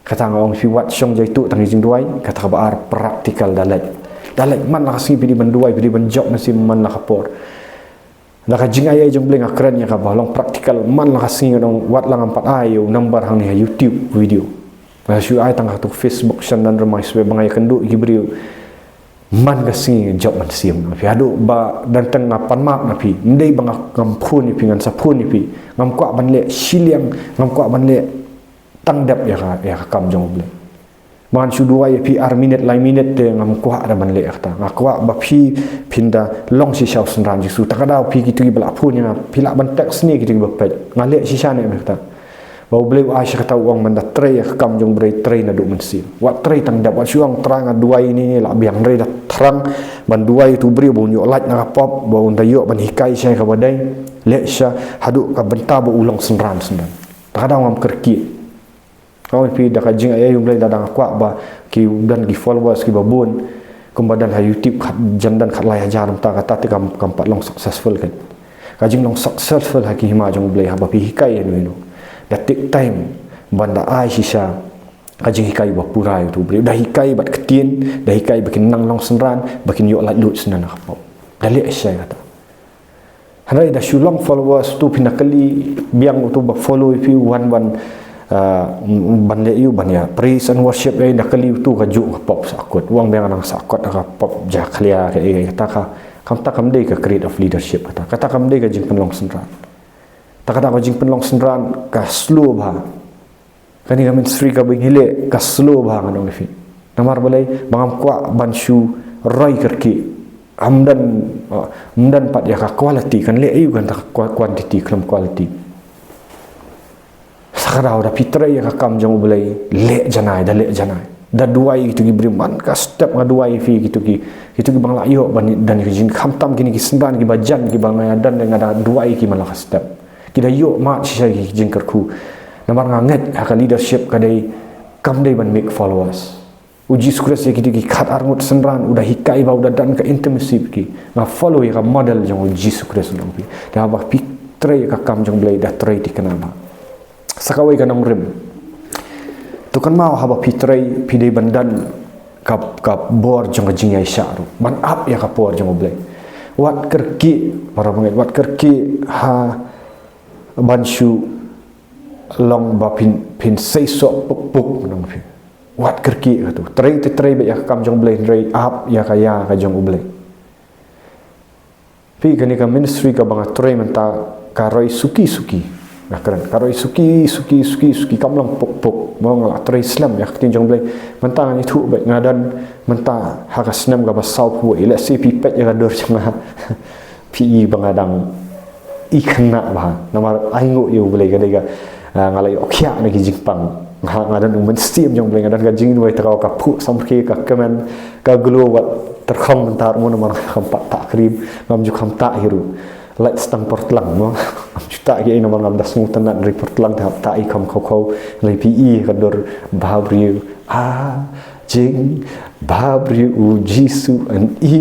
kata ngong fi wat syong jai tu tang jing duai kata ba ar praktikal dalai man la si beri ban duai beri ban job nasi man la kapor la ka jing ai jong bleng akran ya ka balong praktikal man la si ngong wat lang 4 ayo number hang ni YouTube video Masyu ai tangah tu Facebook dan ramai sebab bangai kenduk gibriu man gasing job man siam napi adu ba dan tengah pan mak napi ndai bang kampun ni pingan sapun ni pi ngam kwa ban le siliang ngam kwa ban le tangdap ya kam jong ble man su dua ya pi ar minute lai minute de ngam kwa ada ban le kata ngakwa ba pi pinda long si shau senran jisu takada pi gitu gi bala pun ya pi la ban teks ni gitu ba pet ngale si shane kata bau beli Aisyah kata uang benda tray ya kam jong beri tray na duk mensil wat tray tang dapat suang terang dua ini lah biang tray dah terang ban dua itu beri bau nyok light na pop bau ndayok ban hikai saya ka badai lek sya haduk ka benta bau ulang senran sendan tak ada ngam kerki kau pi dak jing ayah beli dadang kwa ba ki dan ki followers ki babun kumbadan ha YouTube khat jandan khat laya jarum ta kata ti kam pat long successful kan kajing long successful ha ki hima jong beli ha ba pi hikai anu that take time banda ai sisa kajing hikai ba purai tu beli dah hikai bat ketin dah hikai bakin nang long senran bakin yok lat lut senan apa dali saya kata hanai dah sulong followers tu pinakali biang tu ba follow if you one ban le you ban ya praise and worship ai dah kali tu ka juk pop sakut wang biang nang sakut ka pop ja khlia ka kata ka kam ta kam dei ka create of leadership kata kam dei ka jing penlong senran tak ada jing penlong senran ka slow ba kani kami sri ka bing hile ka slow ba nganong lefi namar balai bangam kwa banshu roi kerki amdan pat ya ka quality kan le ayu kan ta quantity kelam quality sakara da pitra ya ka kam jong balai le janai da duai gitu gi briman ka step nga duai fi gitu gi bang la yo dan jing khamtam gini gi sendan gi bajan gi bang dan ada duai ki malaka step kita yuk mat sisai jingkerku namar nganget haka leadership kadai kam dai ban make followers uji sukres ya kita khat arngut senran udah hikai ba udah dan ka intimacy ki nga follow ya model jong uji sukres nampi dah ba pitre ka kam jong blai dah trai ti kanama sakawai kanam rem tu kan mau haba pitre pidai bandan kap bor jong jing ai syaru ban up ya ka por jong blai wat kerki para banget wat kerki ha banshu long ba pin sei so puk nang phi wat kerki tu tray be ya kam jong blai tray up ya ka jong ublai pi kani ka ministry ka bang tray menta karoi suki nah keren karoi suki kam long puk mau ngala tray islam ya tin jong blai menta ni thu be ngadan menta ha ka snam ga ba sau pu ile si pi pet ya ka dor changa pi bangadang ikna bah namar aingo yu boleh kadega ngalai okya na gijingpang ngadan umen steam jong boleh ngadan gajing duai takau ka pu samke ka kemen ka glo wat terkham mentar mo namar khampat takrib ngam ju kham ta hiru light stang portlang mo juta ge namar ngam das mutan na report lang ta ta i kham khau lai pi kador bhabri jing babri ujisu an i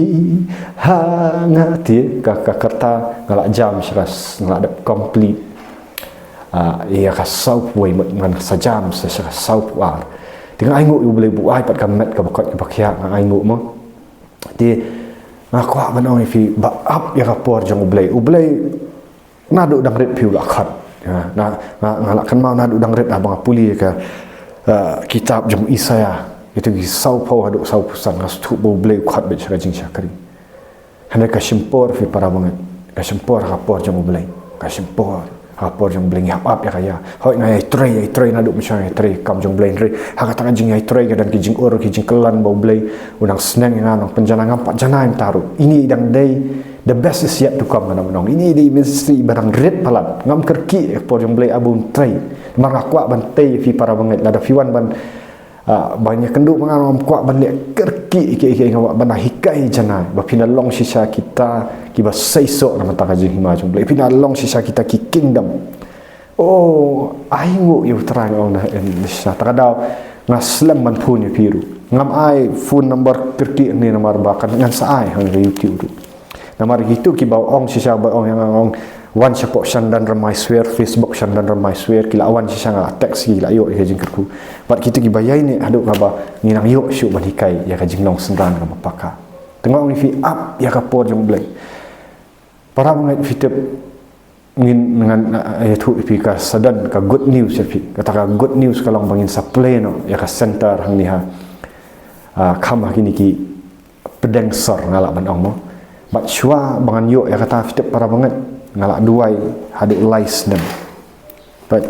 ha ngati ka kerta ngalak jam seras ngalak dap complete ia ka sau puai man sajam sesa sau puar dengan aingu you boleh buai pat kamet ka bakot bakya aingu mo di ngakwa banong fi ba up ya ka por jong ublei nadu dang ret piu lakhat na ngalak kan mau nadu dang ret abang puli ka kitab jong Isaya itu gi sau pau haduk sau pusan ngas tu bo blei khat be chaka jing chakari hande ka simpor fi para banget ka simpor ka por jong blei ka simpor Kapor jong bleng up ya kaya hoi ngai tray na duk macam tray kam jong bleng tray haka tangan jing ai tray dan kijing ur kijing kelan bau bleng unang senang yang anong penjanang empat jana yang taruh ini idang day the best is yet to come mana menong ini di ministry barang red palat ngam kerki kapor jong bleng abun tray marah kuat bantai fi para banget lada fiwan ban banyak kenduk menganom kuat balik kerki ke ngawak bana hikai jana ba pinalong sisa kita kiba seiso nama tak kaji hima jong bleng pinalong sisa kita ki kingdom aingu yu terang ong na sisa takadau ngaslam man punya piru ngam ai phone number kerki ni nomor bakan ngan sa ai hang YouTube tu nomor gitu kiba ong sisa ba ong yang ong wan support sandan ramai swear Facebook sandan ramai swear kila awan sisa ngala teks kila yo ke jingkerku bat kita gibayai ni aduk kaba nginang yo syuk ban hikai ya ka jinglong sendran ka mapaka tengok ni fi up ya ka por jong bleng para mengat fitep ngin dengan ayatu fi ka sadan ka good news fi kata ka good news kalau bangin sa pleno ya ka center hang ni ha kam kini ki pedang sor ngala ban ong mo bat shwa bangan yo ya kata fitep para mengat ngalak duai haduk lais dan right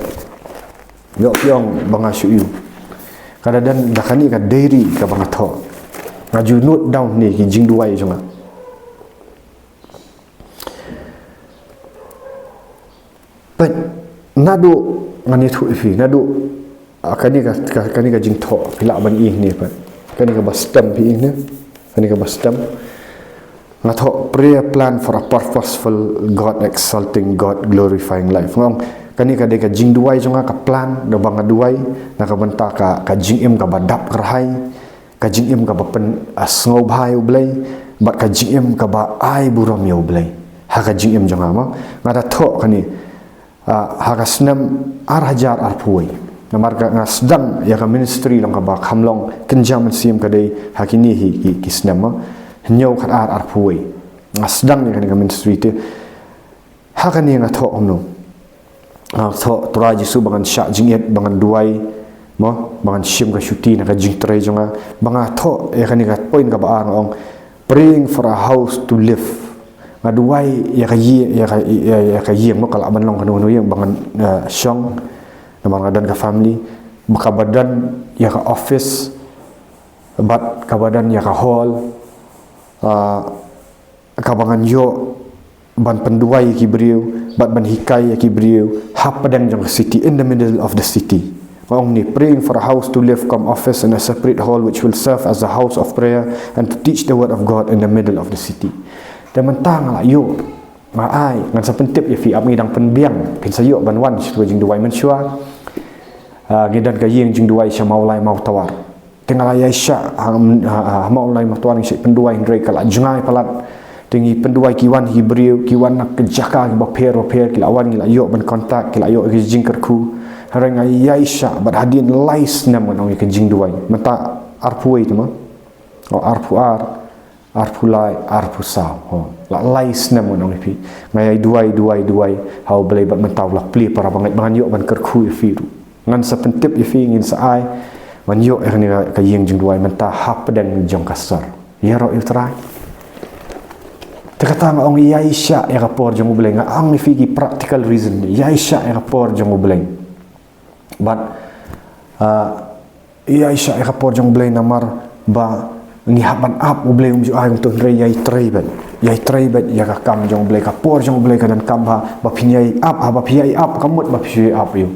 yok yong bangasyu kadang dah kani ka dairy ka bangatho ngaju note down ni ki jing duai jonga but nadu ngani thu ifi nadu kani ka jing tho pila ban ih ni pa kani ka bastam pi ih ni kani ka bastam ngathok prayer plan for a purposeful God exalting God glorifying life ngong kani ka de ka jing duai jonga ka plan do bang duai na ka benta ka jing im ka badap kerhai ka jing im ka pen asngau bhai ublai bat ka jing im ka ba ai buram yo ublai ha ka jing im jonga ma ngada tho kani ha ka snam ar hajar ar puai namar ka ngasdang ya ka ministry long ka ba khamlong kenjam sim ka de hakini hi ki snam ma nyau khat ar puai ngasdang ni kan ministry te hakan ni ngatho omno tho tura jisu bangan syak jinget bangan duai mo bangan sim ka syuti na ka jing trai jonga banga tho ya kan ni ka point ka ba ong praying for a house to live ngaduai ya ka yi mo kala ban long kan no yang bangan syong namang adan ka family baka badan ya ka office bat ka badan ya ka hall kabangan yo ban penduai ki beriu bat ban hikai ki beriu hap padang jong city in the middle of the city ong ni praying for a house to live come office in a separate hall which will serve as a house of prayer and to teach the word of God in the middle of the city dan mentang la yo ma ai ngan sa pentip ya fi am ngidang penbiang kin sayo ban wan situ jing duai men syua gidan ka yeng jing duai sya maulai mau tawar tinggal Aisyah mau lain matuan si penduai ndrai kala jungai palat tinggi penduai kiwan hibriu kiwan nak kejaka baper kila awan kila yo ban kontak kila yo ke jingkerku harang Aisyah bad hadin lais nam nang ke jing duai mata arpuai tu ma arpulai arpusau la lais nam nang pi ngai duai hau belai bad mentau la pli para bangat bangan yo ban kerku firu ngan sapentip ifi ngin saai man yo ni ka yeng jing duai menta hap dan jong kasar ya ro utrai tekata ma ong Aisyah ya rapor jong ubleng ang figi practical reason Aisyah ya rapor jong ubleng but Aisyah ya rapor jong ubleng namar ba ni hapan up ubleng ju ai untuk re yai treibat ya ka kam jong ubleng ka por jong ubleng kan kam ba pinyai up ba pinyai up kamut ba pinyai up yo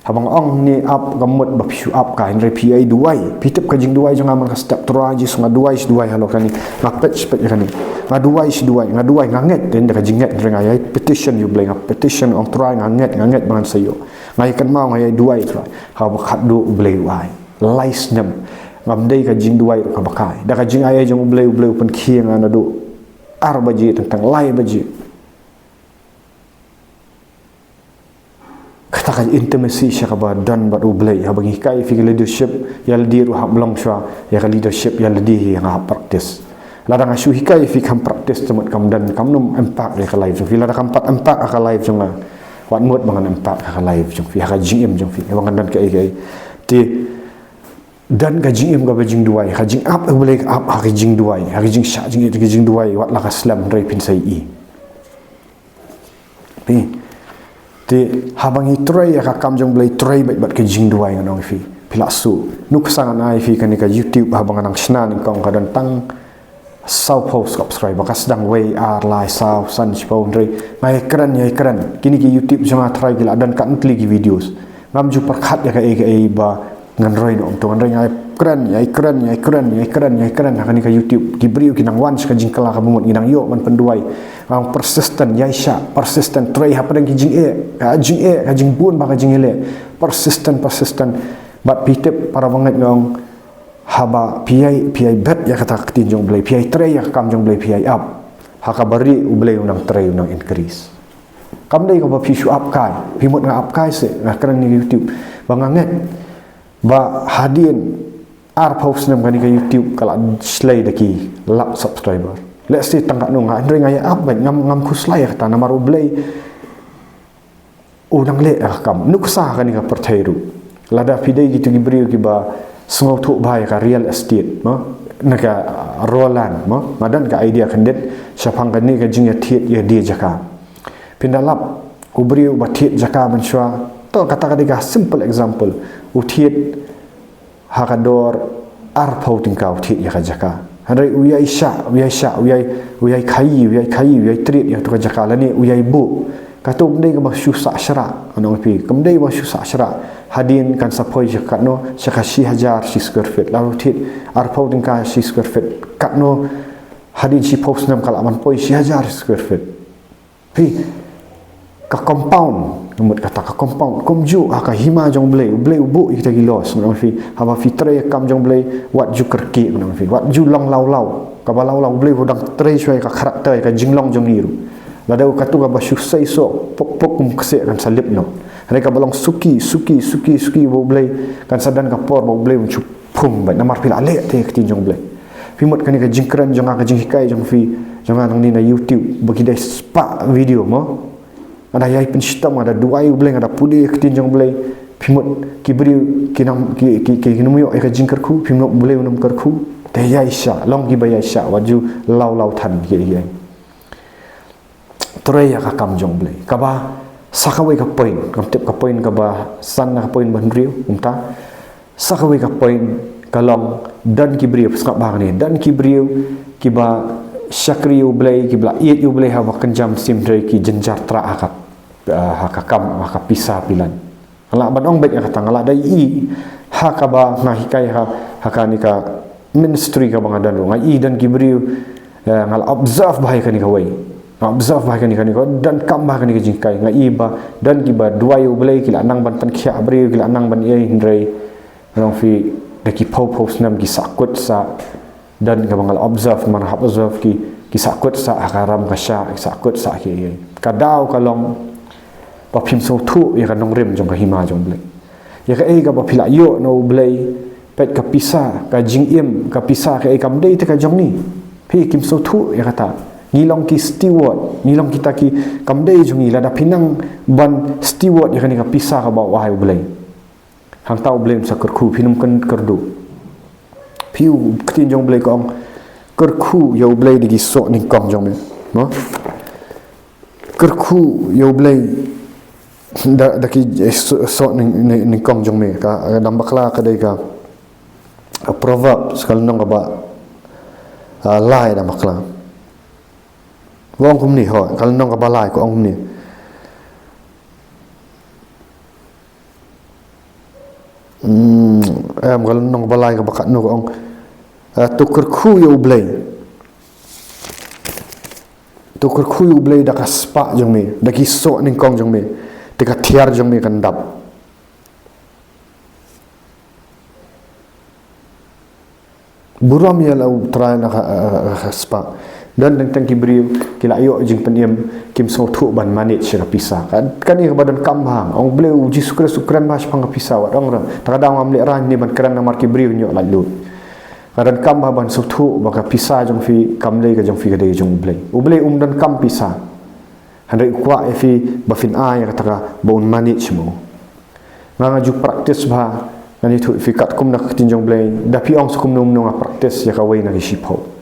habang ong ni up gamut bapsu up ka henry PI duai pitep ka jing duai jong aman ka step traji sunga duai halo kani ngapet spet kani ngaduai nganget den ka jinget ngai petition you bleng petition ong try nganget bangan sayo ngai kan mau ngai duai try ha ba khat do blei wai lais nem ngamdei ka jing duai ka bakai da ka jing ai jong blei pen khiang ana do ar baji tentang lai baji katakan intimacy siya ka ba dan ba ublay habang hikai fi leadership ya diru hablong siya ya ka leadership ya di nga practice ladang asu hikai fi kam practice temat kam dan kam num impact ya ka live fi ladang kam pat impact ka live jonga wat mut bangan impact ka live jong fi ka jing jong fi bangan dan ka ti dan ka jing ka jing duai ka jing up ublay up ka jing duai ka jing sha jing duai wat la ka slam rai pin sai i pi ti habang itray ka kamjong blay tray bat ke jing duai nganong fi pila su nuk sangan ai fi kan ka YouTube habang anang snan kong kadan tang sau post subscribe kas dang way ar lai sau san chpo ndre mai kran kini ki YouTube jama try gila dan kan tli ki videos ngam ju perkhat ya ka e ba ngan roi no to ngan ngai kran kan ka YouTube ki brio ki nang wan ka jing kala ka bumut nginang yo man penduai ang persistent persistent try hapadang ki jing ka jing bun ba ka jing ele persistent bat pitep para banget ngong haba piai bet ya kata ketinjong belai piai tray ya kamjong belai piai up haka bari ublay unang tray unang increase kamdai ko ba pishu up kai pimot nga up kai se ngakran ni YouTube banganget ba hadin ar post nam kani ka YouTube kala slay daki lap subscriber let's say tangka no nga andre nga up ban ngam kuslay kata namar ublay unang le kam nuksa kani ka perthairu lada pidai gitu gibrio ki ba sungau tu bahaya ka real estate naga roland madan ka idea kandet syapang kan ni ka jingya thiet ya dia jaka pindalap ubriu bathiet jaka manswa to kata ka simple example uthiet hakador arpau tingkau thiet ya ka jaka hadai uyai uyai triet ya to ka jaka lani uyai bu kata umdai ka basyu sa'syara anong pi kumdai basyu sa'syara hadin kan sapoi jakat no syakashi hajar si square feet lalu tit arpau tingka si square feet kat no hadin si post nam kala man poi si hajar square feet pi ka compound numut kata ka compound komju ka hima jong blei ubu kita gilos anong pi haba fitre kam jong blei wat ju kerki anong pi wat ju long lau ka balau blei bodang tre syai ka karakter ka jinglong jong niru ladau katu ka basyu sai so pok kse kan salip no mereka balong suki bo blay kan sadan ka por bo blay unchu pum ba namar pila le te ketinjong blay pimot kan ka jingkran jong ka jing hikai jong fi jong nang ni na YouTube bagi dai spa video mo ada yai penstam ada duai blay ada pudi ketinjong blay pimot kibri kinam ki kinumuyo ka jingkarku pimot blay unam karku te yai sha long ki ba yai sha waju lau tan ki yai Toraya ka kamjong blay kaba sakawai ka point kamtip ka point ka ba san na ka point bandriu umta sakawai ka point kalong dan kibriu skap bang ni dan kibriu kiba syakri ublay kibla iet ublay ha kenjam sim dre ki jenjar tra hakakam hakapisa pilan ala banong bet kata ngala dai i hakaba ngahikai hakani ka ministry ka bangadan ngai dan kibriu ngal observe bahai kani ka wai observe bahkan ni dan kam bahkan ni jingkai ngai ba dan kiba dua yu belai kila nang ban pan khia bri kila nang ban ye hindrai rong fi daki pau nam ki sakut sa dan ka bangal observe man hab observe ki sakut sa akaram ka sha sakut sa ki kadau kalong pa phim so thu ya kan nong rem jong ka hima jong belai ya ka ga ba phila yo no belai pet ka pisa ka jingim ka pisa ka kam dei te ka jong ni phi kim so thu ya kata ngilong ki steward ngilong kita ki kamdei jungi lada pinang ban steward ya kan ka pisah ka ba wahai blai hang tau blem sa kerku pinum kan kerdu piu ktin jong blai kong kerku yo blai di sok ni kong jong me no kerku yo blai da ki sok ni kong jong me ka dam bakla ka dei ka proverb sekal nong ka ba lai da bakla wong kum ni ho kalau nong ka balai ko ong ni kalau nong balai ka bakat no ong tukur khu yo blai da ka spa jong me da ki so ning kong jong me te ka thiar jong me kan dap buram ya lau try na ka spa dan tentang kibriu kila ayo jing peniem kim so thu ban manage sira pisah kan ni badan kambang ong ble uji sukran mas pang pisah wat ong kadang amle ran ni ban kran namar kibriu nyo lalu kadan kambang ban so thu baka pisah jong fi kamle ka jong fi ka de jong ble dan kam pisah handai kwa fi bafin ai kata bon manage mo nganga ju practice ba ngani thu fi kat kum nak tinjong ble da pi ong sukum num nong practice ya ka wei na shipo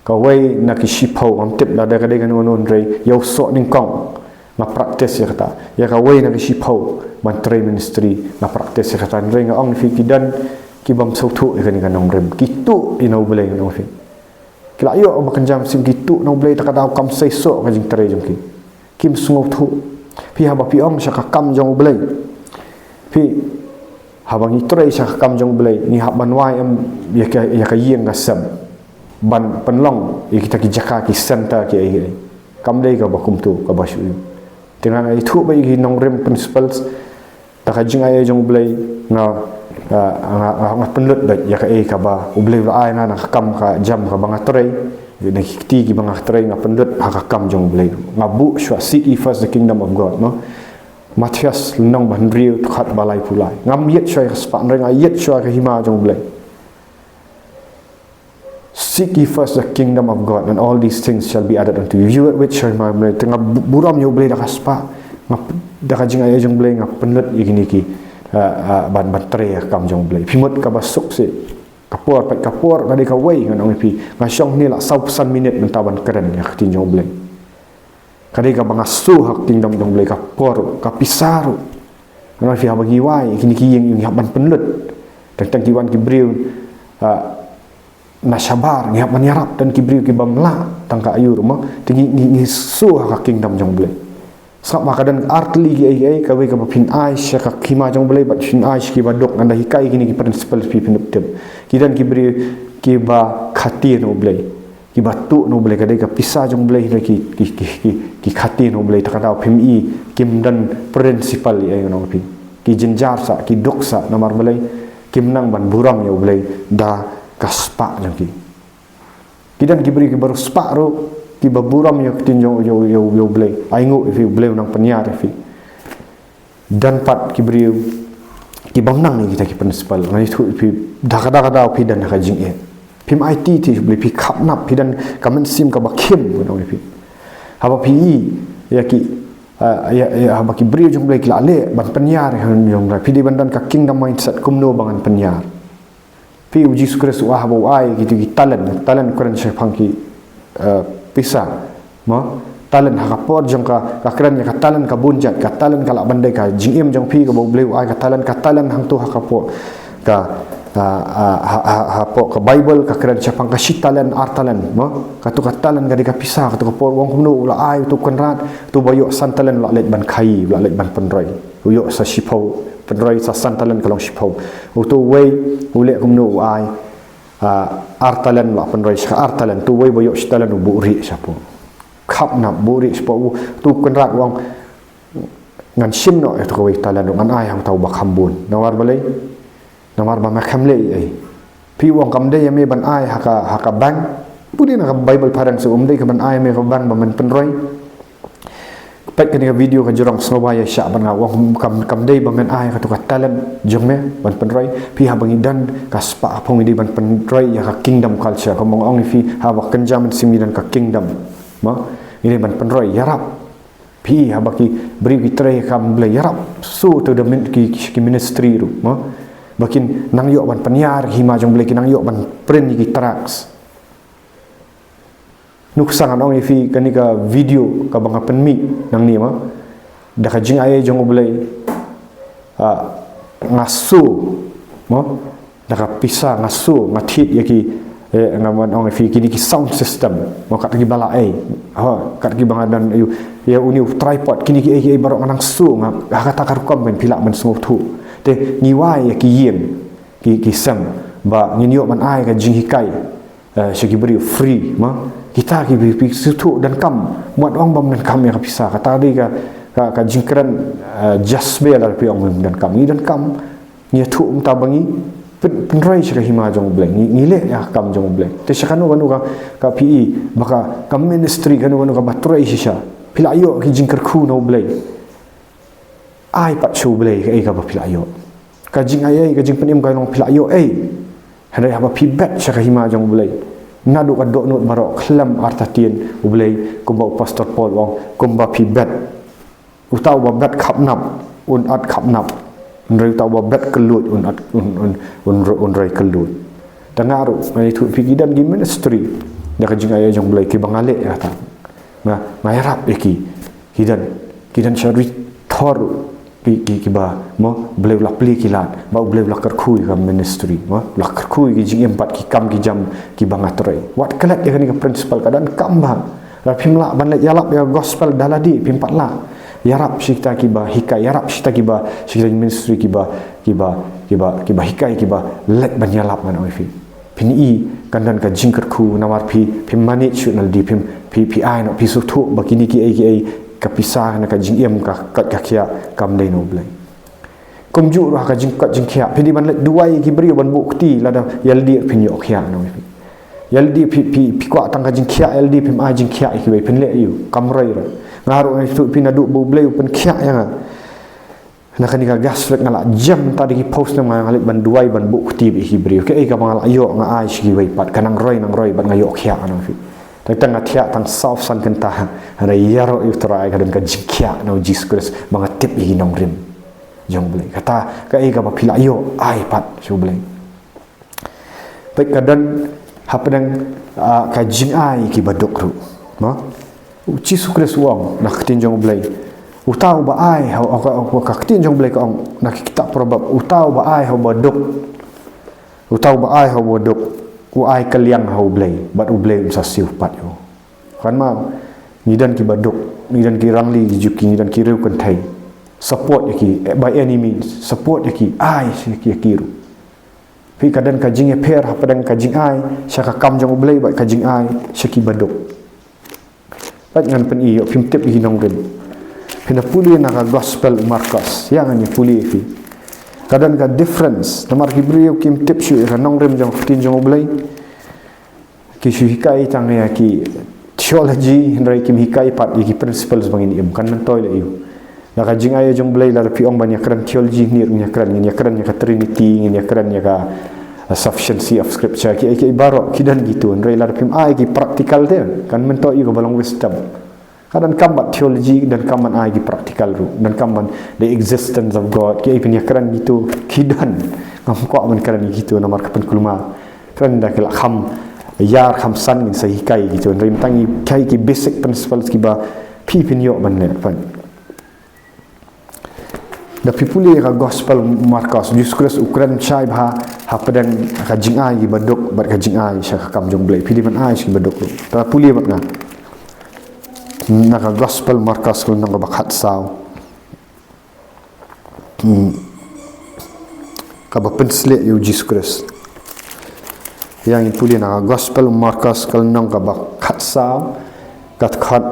kawai nak shipau am tip la da kadai kan onon rei yo so ning kong na praktis ya kata ya ka way na kisipau menteri ministry na praktis ya kata ndre nga ong fi kidan ki bam sautu ya kan nong rem kitu inau belai nong fi kila yo makan jam sim kitu nong belai tak ada kam sai so ka jing tere jong ki kim sungu thu pi ha ba pi ong sha ka kam jong belai pi habang itrai sha ka kam jong belai ni ha ban wai am ya ka yeng ga sam ban penlong ya kita ki jaka ki santa ki ai kam dei ka bakum tu ka basu dengan ai thu bai gi nong rem principles ta ka jing ai jong belai nga penlut bai ya ka ai ka ba ublei la ai na kam ka jam ka bang atrai ni ti ki bang atrai nga penlut ha ka kam jong belai nga bu shwa seek ye first the kingdom of God no Matias nong ban riu khat balai pulai ngam yet shwa spa reng ai yet shwa ka hima jong belai seek ye first the kingdom of God and all these things shall be added unto you. You at which shall my blade tengah buram you blade dah kaspa ngap dah kajing ayah jong blade ngap penlut igini ki ban tre kam jong blade pimut ka basuk si kapur pat kapur kadi ka wei ngan pi ngasong ni la 100 minit mentaban keren ya tin jong blade kadi ka bangasu hak kingdom jong blade kapur ka pisaru ngan fi bagi wai igini ki yang ban penlut tentang kiwan ki briu na sabar ngap menyarap dan kibriu ki bamla tangka ayu rumah tinggi ni su ka kingdom jong blai sak makadan artli gi ai ka we ka pin ai sha ka khima jong blai bat shin ai ki badok anda hikai gini ki principle pi pinup tem kidan kibriu ki ba khati no blai ki batu no blai ka dei ka pisa jong blai ki khati no blai ta ka pim i kim dan principle ai no pi ki jenjar sa ki dok sa namar blai kim nang ban buram ya blai da kaspa jangki kidan kiberi ki baru spa ro ki baburam yo tinjong yo blay aingu if you blay nang penyar if dan pat kiberi ki bamnang ni kita ki principal ngai thu pi dakada pi dan ka jing e pim IT ti blay pi khapnap pi dan kamen sim ka bakim no pi haba pi ya ki ya haba kiberi jong blay ki lale ban penyar yong pi di bandan ka kingdom mindset kumno bangan penyar pi uji sukres wah bau ai gitu talent kuran syafang ki pisa ma talent hakapor jong ka keren ya talent ka bunjat ka talent ka la bandai ka jingim jong pi ka bau bleu ai ka talent hang tu hakapor ka hapo ka bible ka keren syafang ka shit talent art talent ma ka tu ka talent ka dika pisa ka tu ka por wong kumno la ai tu konrat tu bayo san talent la let ban khai la let ban penroi uyo sa shipau penroi sa san talent kalong shipau tu way ule kumno ai artalan la penroi sha artalan tu way boyo shtalan buri sapo khap na buri spo tu konrat wong ngan sim no et ko way talan ngan ai hang tau bakhambun nawar balai nawar ba makhamle ai pi wong kam de yame ban ai haka bang budi na bible parang so umdai ka ban ai me ka bang ba man penroi pat kini video ka jorong snobaya sya ban nga wong kam dei bangan ai ka to ka talent jome ban penroi pi ha bangidan ka spa apong di ban penroi ya ka kingdom culture ka mong ong fi ha ba kenjam simidan ka kingdom ma ini ban penroi yarap pi ha ba ki beri ki tre kam ble yarap so to the ministry ru ma bakin nang yo ban penyar hima jong ble ki nang yo ban print ki tracks nuksangan ong ifi kanika video ka banga penmi nang ni ma da ka jing ay jong oblay ngasu mo da ka pisa ngasu ngathit yaki ngaman ong ifi kini ki sound system mo kat gi bala ai ha kat gi banga dan ya uni tripod kini ki ai barok nang su nga kata karukom ben pilak men smoke tu te ni wai ki yen ki sam ba nginyo man ai ka jing hikai syagi beri free ma kita ki bi situ dan kam muat ong bam dan kam ya bisa kata dia ka jingkran jasbe la pi ong dan kam ni dan kam ni tu umta bangi penrai sya hima jong bleng ni le ya kam jong bleng te syakanu kanu ka pi baka kam ministry kanu ka batrai sya pila ayo ki jingkar khu no bleng ai pat chu bleng ai ka pila ayo ka jing ai ka jing penim ka long pila ayo ai hadai apa pi bet sya hima jong bleng nadu kadok not barok khlam artatien ublei kumba pastor Paul wong kumba pi bet utau ba bet khapnap un at khapnap nrei utau ba bet kelut un at un rei kelut tangaru mai tu pikidan gi ministry da ka jing ay jong blei ki bangale ya ta na mai rap eki hidan kidan syari thor ki ba mo bleu lak pli kilat ba bleu lak kerkhui ka ministry mo lak kerkhui ki jing empat ki kam ki jam ki bangatrai wat kalat ya ka principal kadan kamba la phimla ban la yalap ya gospel daladi pimpat la yarap sikta ki ba hikai yarap sikta ki ba sikta ministry ki ba hikai ki ba let ban yalap man oi fi pin i kandan ka jing kerkhu namar phim manage should di pi ai no pi su thu ba kini ki ai kapisah na ka jing em ka kia kam dai no blai kom ju ra ka jing kia pidi ban let duai ki brio ban bukti la da yaldi pin yo kia no yaldi pi kwa tang ka jing kia yaldi pim a jing kia ki bai pin le yu kam rai ra ngaru ai tu pin adu bu blai pen kia ya na kan ka gas lek ngala jam tadi ki post na ngalik ban duai ban bukti bi ki brio ke ai ka ngala yo nga ai ki bai pat kanang roi ban ngayo kia no fi tang atia tang south san kenta ana yaro utrai kadang ka jikia no Jesus mga tip i nong rim jong blai kata ka ai ka pila yo ai pat su blai tak kadang hapadang ka jing ai ki badok ru no Jesus wong nak tin jong blai utau ba ai ha ka tin jong blai ka ong nak kita probab utau ba ai ha badok utau ba ai ha badok u ai kaliang hau blai bat u blai sa siu pat yo kan ma nidan ki baduk nidan ki rangli juki nidan ki reu kan thai support ki by any means support ki ai ki kiru pi kadan ka jing per hapadang ka jing ai syaka kam jong blai bat ka jing ai syaki baduk pat ngan pen i yo pim tip hi nong rim pina puli na ka gospel Markus yang ni puli fi kadang ka difference namar ki brio kim tip shu ka nong rem jong tin jong blai ki shu hikai tang ya ki theology hendrai kim hikai pat ki principles bangin im kan man toy le yu la ka jing ay jong blai la pi ong ban ya kran theology ni nya kran ya trinity ni ya kran ya ka sufficiency of scripture ki baro ki dan gitu hendrai la pim ai ki practical de kan man toy yu balong wisdom kadang kambat theology dan kamban ai ki practical ru dan kamban the existence of God ki ipin yakran gitu kidan ngam ko man kan gitu namar kapan kulma kan dak la kham yar kham san min sai kai gitu rim tangi kai ki basic principles ki ba pin yo ban ne pan da pipuli ka gospel Markus Jesus ukran chai ba ha padang ka jing ai ki badok bat ka jing ai sha kam jong blai pili man ai ki badok ta puli bat nga naka gospel Markus ko nang bakhat saw ka ba pensle yu Jesus yang ipuli naka gospel Markus ko nang ka bakhat saw kat khat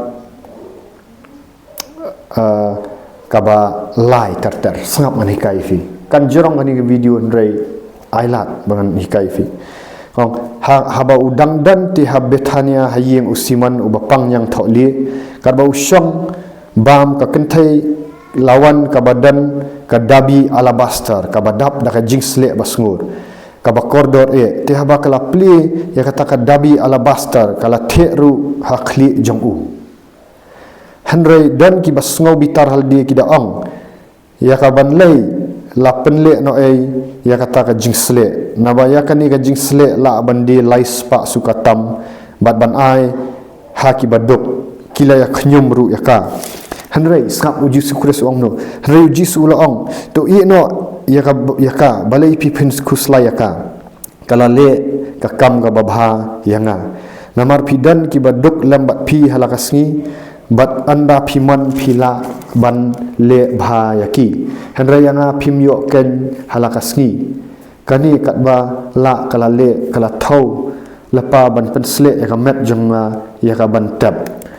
ka ba lai ter sangap man hikai fi kan jorong ani video ndrei ailat bangan hikai fi kong haba udang dan ti habethania hayeng usiman ubapang yang tholi karba usyong bam ka kentai lawan ka badan ka dabi alabaster ka badap da ka jingsle basngur ka bakordor ti haba kala pli ya kata ka dabi alabaster kala theru hakli jongu hanrei dan ki basngau bitar haldi ki daang ya ka banlei la penle no ya kata ka jingsle nabaya kani ka jingsle la bandi lais pa sukatam bat ban ai haki baduk kila ya khnyum ru ya ka hanrei skap uji sukres ong no hanrei uji sula ong to i no ya ka balai pi pin kusla ya ka kala le ka kam ka babha yanga namar pidan ki baduk lambat pi halakasngi bat anda piman pila ban le bha yaki hanra yanga phimyo ken halakasngi kani katba la kala le kala thau lapa ban pensle ya met jonga ya ka ban tab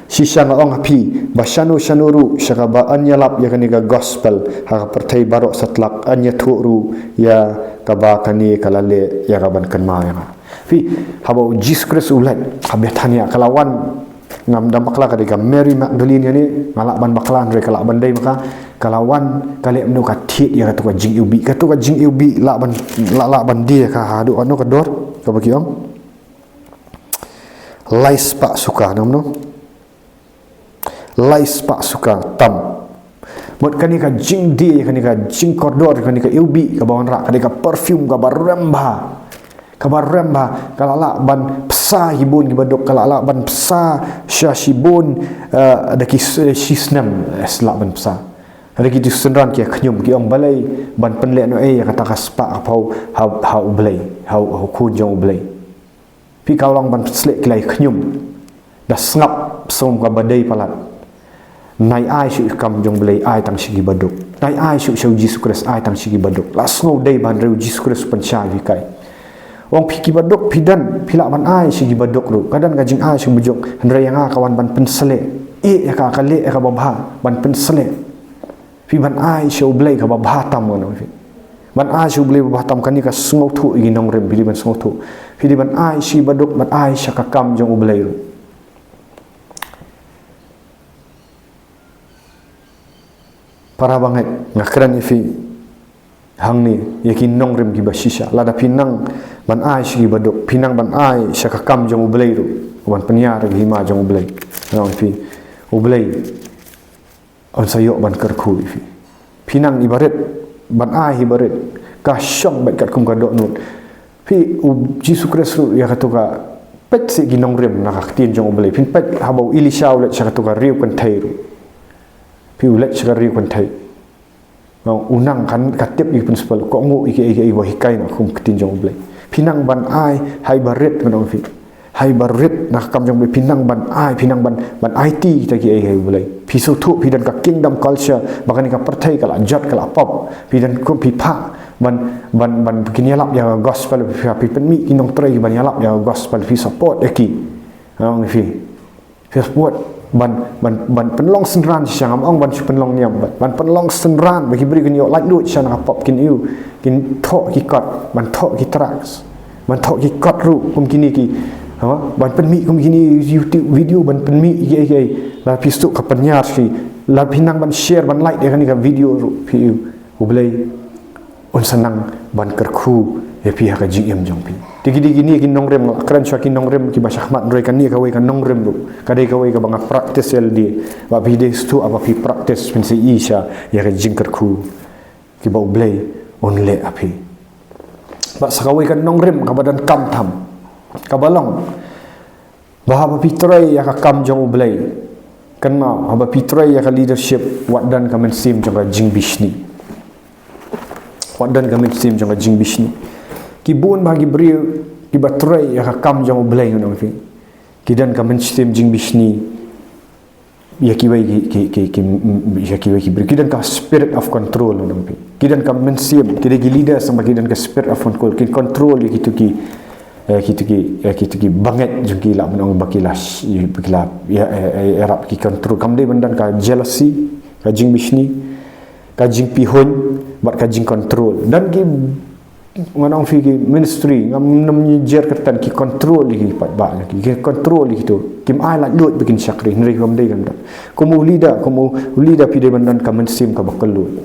sisanga ong api basanu sanuru shakaba anyalap ya kani ga gospel ha pertai barok satlak anya thuru ya kaba kani kala le ya ka ban kanma ya fi haba Jesus ulat habethania kalawan ngam dam bakla kadika Mary Magdalene ni ngalak ban baklan re kalak bandai maka kalawan kali menu ka thit ya tu ka jing ubi la ban dia ka hadu anu ka dor ka bagi ong lais pak suka namno lais pak suka tam mot kani ka jing dia kani ka jing kordor kani ka ubi ka bawan rak kani ka perfume ka baramba kabar rem ba kalala ban psa hibun gibadok kalala ban psa syashibun daki sisnam esla ban psa daki tu senran ki khnyum ki ong balai ban penle no kata kaspa hau ublai hau kun jong ublai pi kaulang ban slek klai khnyum dah sngap som ka badai palat nai ai shu kam jong blai ai tang sigi badok nai ai shu Jesus Christ ai tang sigi badok la sngau dei ban reu Jesus Christ pancha vi kai wong piki badok pidan pila ban ai sigi badok ru kadan gajing ai shu bujok handra yang kawan ban pensele ya ka kale ka babha ban pensele fi ban ai shu blai ka babha tam ngono fi ban ai shu blai babha tam kani ka sngau thu igi nong rem bili ban sngau thu fi di ban ai si badok ban ai syaka kam jong blai ru para banget ngakran ifi hang ni yakin nong rem ki basisha lada pinang ban ai shi badok pinang ban ai syaka kam jong ublai ru ban penya rag hima jong ublai nong fi ublai on sayo ban kerku ifi pinang ibarat ban ai ibarat ka syong bat kat kum ka dok nut fi Jesus Kristus ya katuka pet si ginong rem nak tin jong ublai pin pet habau Elisha ulet syaka tuka riu kan thai ru pi ulet syaka riu kan thai unang kan katip i principal ko ngo iki wahikai nak kum tin jong ublai pinang ban ai hai baret kan fi hai baret nak kam jong pinang ban ai pinang ban IT kita ki ai ublai pisu thu pidan ka kingdom culture bakani ka perthai kala jat kala pop pidan ko pipa ban begini alap ya gospel pi penmi kinong trai ban alap ya gospel fi support eki ang fi support ban penlong senran siang ong ban penlong niam ban penlong senran bagi beri kenyo like lut siang pop kin you kin thok ki kot ban thok ki tracks ban thok ki kot ru kum kini ki ban penmi kum kini YouTube video ban penmi ye la pisu ka penyar si la pinang ban share ban like dia kan ka video ru pi ublai on senang ban kerku ya pi ka jim jong pi digi gini kin nong rem akran sya kin nong rem ki ba syahmat roi kan ni ka wei kan nong rem ru kadai ka wei ka bang practice el di ba bi de stu apa pi practice pin si isha ya ka jing kerku ki ba ublai on le api ba sakawai kan nong rem ka badan kam tham ka balong ba ba pi trai ya ka kam jong ublai kan ma ba pi trai ya ka leadership wadan ka men sim jong ka jing bishni wadan ka men sim jong ka jing bishni kibun bagi beri ki batrai ya ka kam jong ublai ngono fi kidan ka men sim jing bishni ya ki wai ki beri kidan ka spirit of control ngono fi kidan ka men sim kidan ki leader sama kidan ka spirit of control kin control ya kitu ki banget jengki la menong bakilas ya erap ki control kam dei bandan ka jealousy ka jing bishni ka jing pihon bat ka jing control dan ki nganong fi ministry ngam namni jer kertan ki control ki pat ba ki control ki tu kim ai la lut bikin syakri nri ram dei kan komu leader pi de bandan ka mensim ka bakalut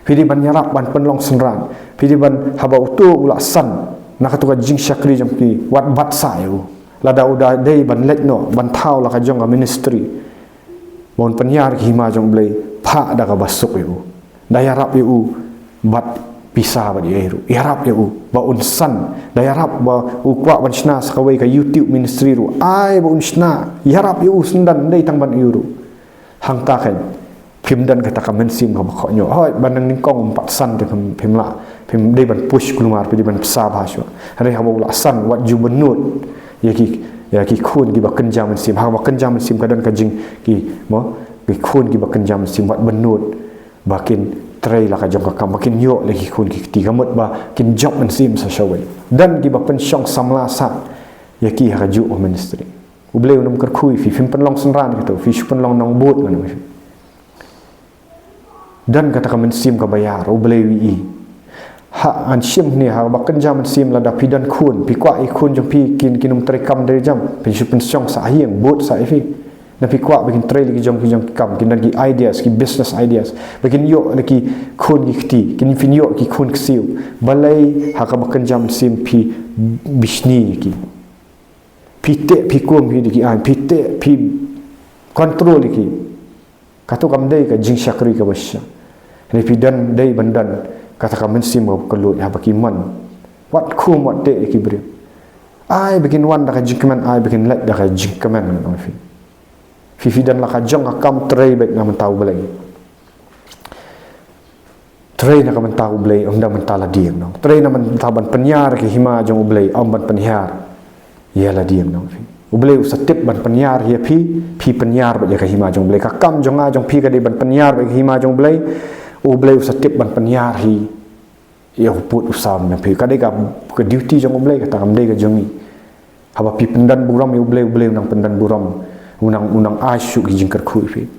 pi de ban yarap ban penlong senran pi de ban haba utu ula san nak tu ka jing syakri jam ki wat bat sayu lada uda dei ban let no ban thau la ka jong ka ministry bon penyar ki ma jong blai pha da ka basuk yu daya rap yu bat pisah ba di eru yarap yu ba unsan daya rap ba ukwa ban sna sakawai ka YouTube ministry ru ai ba unsna yarap yu sundan dei tang ban yu ru hang ta kan pimdan kata ka mensim ka bakho nyo hoi banang ningkong 4 san de pimla pim dei ban push keluar pi ban psa bahaswa hari ha ba san wat ju benut ya ki khun ki ba kenjam mensim ha ba kenjam mensim kadan ka jing ki mo ki khun ki ba kenjam mensim wat benut bakin trai la ka jong ka makin yo lagi khun ki tiga mot ba kin job mensim sa shawai dan ki ba pensyong samla sa ya ki ha ju o ministry ubleu nam kar khui fi fim penlong senran gitu fi penlong nong bot ngano dan kata ka mensim ka bayar ubleu i ha an sim ni ha ba kenjam mensim la da pidan khun pi kwa i khun jong pi kinum trekam dari jam pensyong sa hiang bot sa fi na pi kwa bikin trai lagi jong kam kin dan ki ideas ki business ideas bikin yo lagi khun ki kti kin fin yo ki khun ksiu balai ha ka bakan jam sim pi bishni ki pite pi kom hi ki an pite pi control ki katu kam dei ka jing syakri ka basya ni pi dan dei bandan kata ka men sim ko lu ha baki man wat khum wat te ki bri ai bikin wan dah jingkaman ai bikin lek dah jingkaman ngam fi dan la ka jong akam trei baik ngam tahu belai trei nak man tahu belai dah mentala diam no trei nak man taban penyar ke hima jong belai ban penyar ialah diam no belai setip ban penyar ya pi penyar ba ke hima jong belai ka kam jong a jong pi ka de ban penyar ba ke hima jong belai belai setip ban penyar hi ya put usam na pi ka de ka duty jong belai kata kam de ka jongi haba pi pendan buram ya belai unang pendan buram unang asyuk jingkar khu pi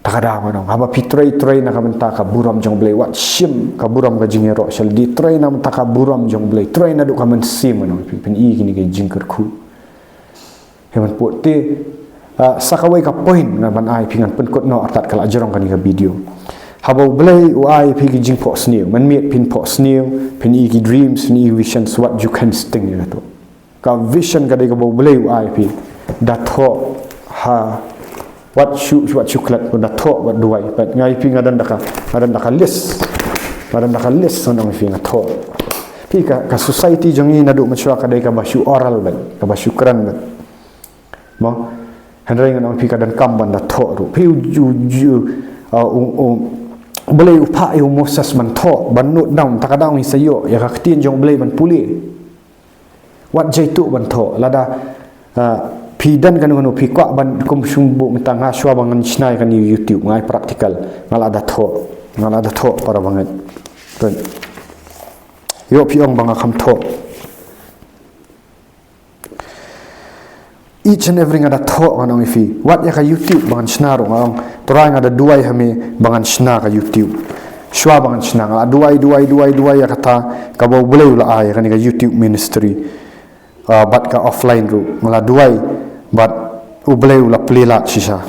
takada manong haba pi trei na kamenta ka buram jong belai wat sim ka buram ka jingero sel di trei na menta ka buram jong belai trei na du ka men sim manong pi pen i kini ke jingkar khu heman put te sakawai ka point na ban ai pingan pen kot no atat kala ajrong kan ka video haba belai u ai pi ki jing po snew man miet pin po snew pen i ki dreams ni visions what you can sting ya to ka vision ka de ka belai u ai pi dat ho ha what you klat pun dah tok buat duai but ngai pi ngadan dak list sonong fi ngatok pi ka society jongi nadu macua ka dai ka basu oral ban ka basu kran ban mo handrai ngan pi ka dan kam ban dah tok ru pi ju boleh upa eu mosas man tok ban nut down takadang ni sayo ya ka ketien jong boleh ban puli wat jaitu ban tok lada pi dan kan pi kwa ban kum sumbu mentang ha shwa bangan snai kan YouTube ngai praktikal ngal ada tho para banget kan yo pi ong banga kham tho each and every ada tho kan ong fi wat ya ka YouTube bangan snar ngong torang ada duai hame bangan snar ka YouTube shwa bangan snar ngal duai ya kata ka bo boleh ula ai kan ka YouTube ministry bat ka offline ru ngala duai bat ublay ula pelila sisa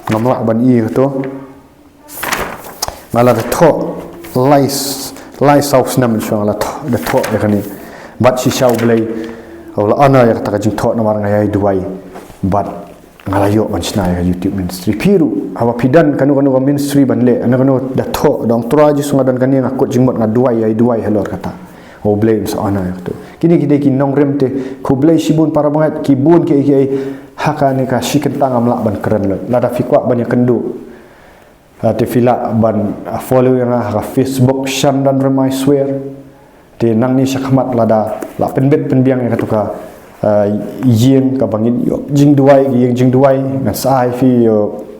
ngamla ban i to ngala de tho lai saus nam so ngala de tho de kani bat sisa ublay ula ana ya ta jing tho na mar ngai duai bat ngala yo ban sna ya YouTube ministry piru awa pidan kanu ministry ban le ana kanu de tho dong traji sunga dan kani ngakut jingmot ngaduai ai duai helor kata oblay so ana ya to kini ki nong rem te kublai sibun para bangat kibun ke hakane ka shikentang amla ban keren la da fikwa ban ya kendu te fila ban follow yang ha Facebook sham dan remai swear te nang ni sakmat la da la penbet penbiang ya katuka yin ka bangin yo jing duai ngan sai fi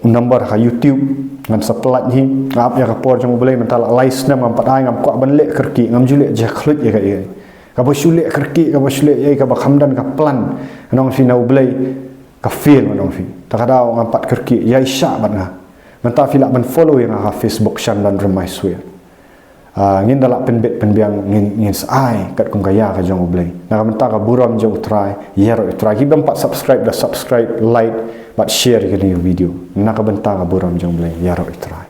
number ha YouTube ngan saplat hi ngap ya ka por jong boleh mental live nam ngam patai ngam kwa ban le kerki ngam jule je khlut ya ka ka bosule kerki ka bosule ye ka bakhamdan ka plan nong fi na ublay ka feel nong fi takada ngam pat kerki ya isya ban nga menta fi la ban follow yang ha Facebook shan dan remai swear ngin dalak penbet penbiang ngin sai kat kung kaya ka jong ublay na menta ka buram jong try yero try ki bam pat subscribe like but share ni video na ka benta ka buram jong ublay yero try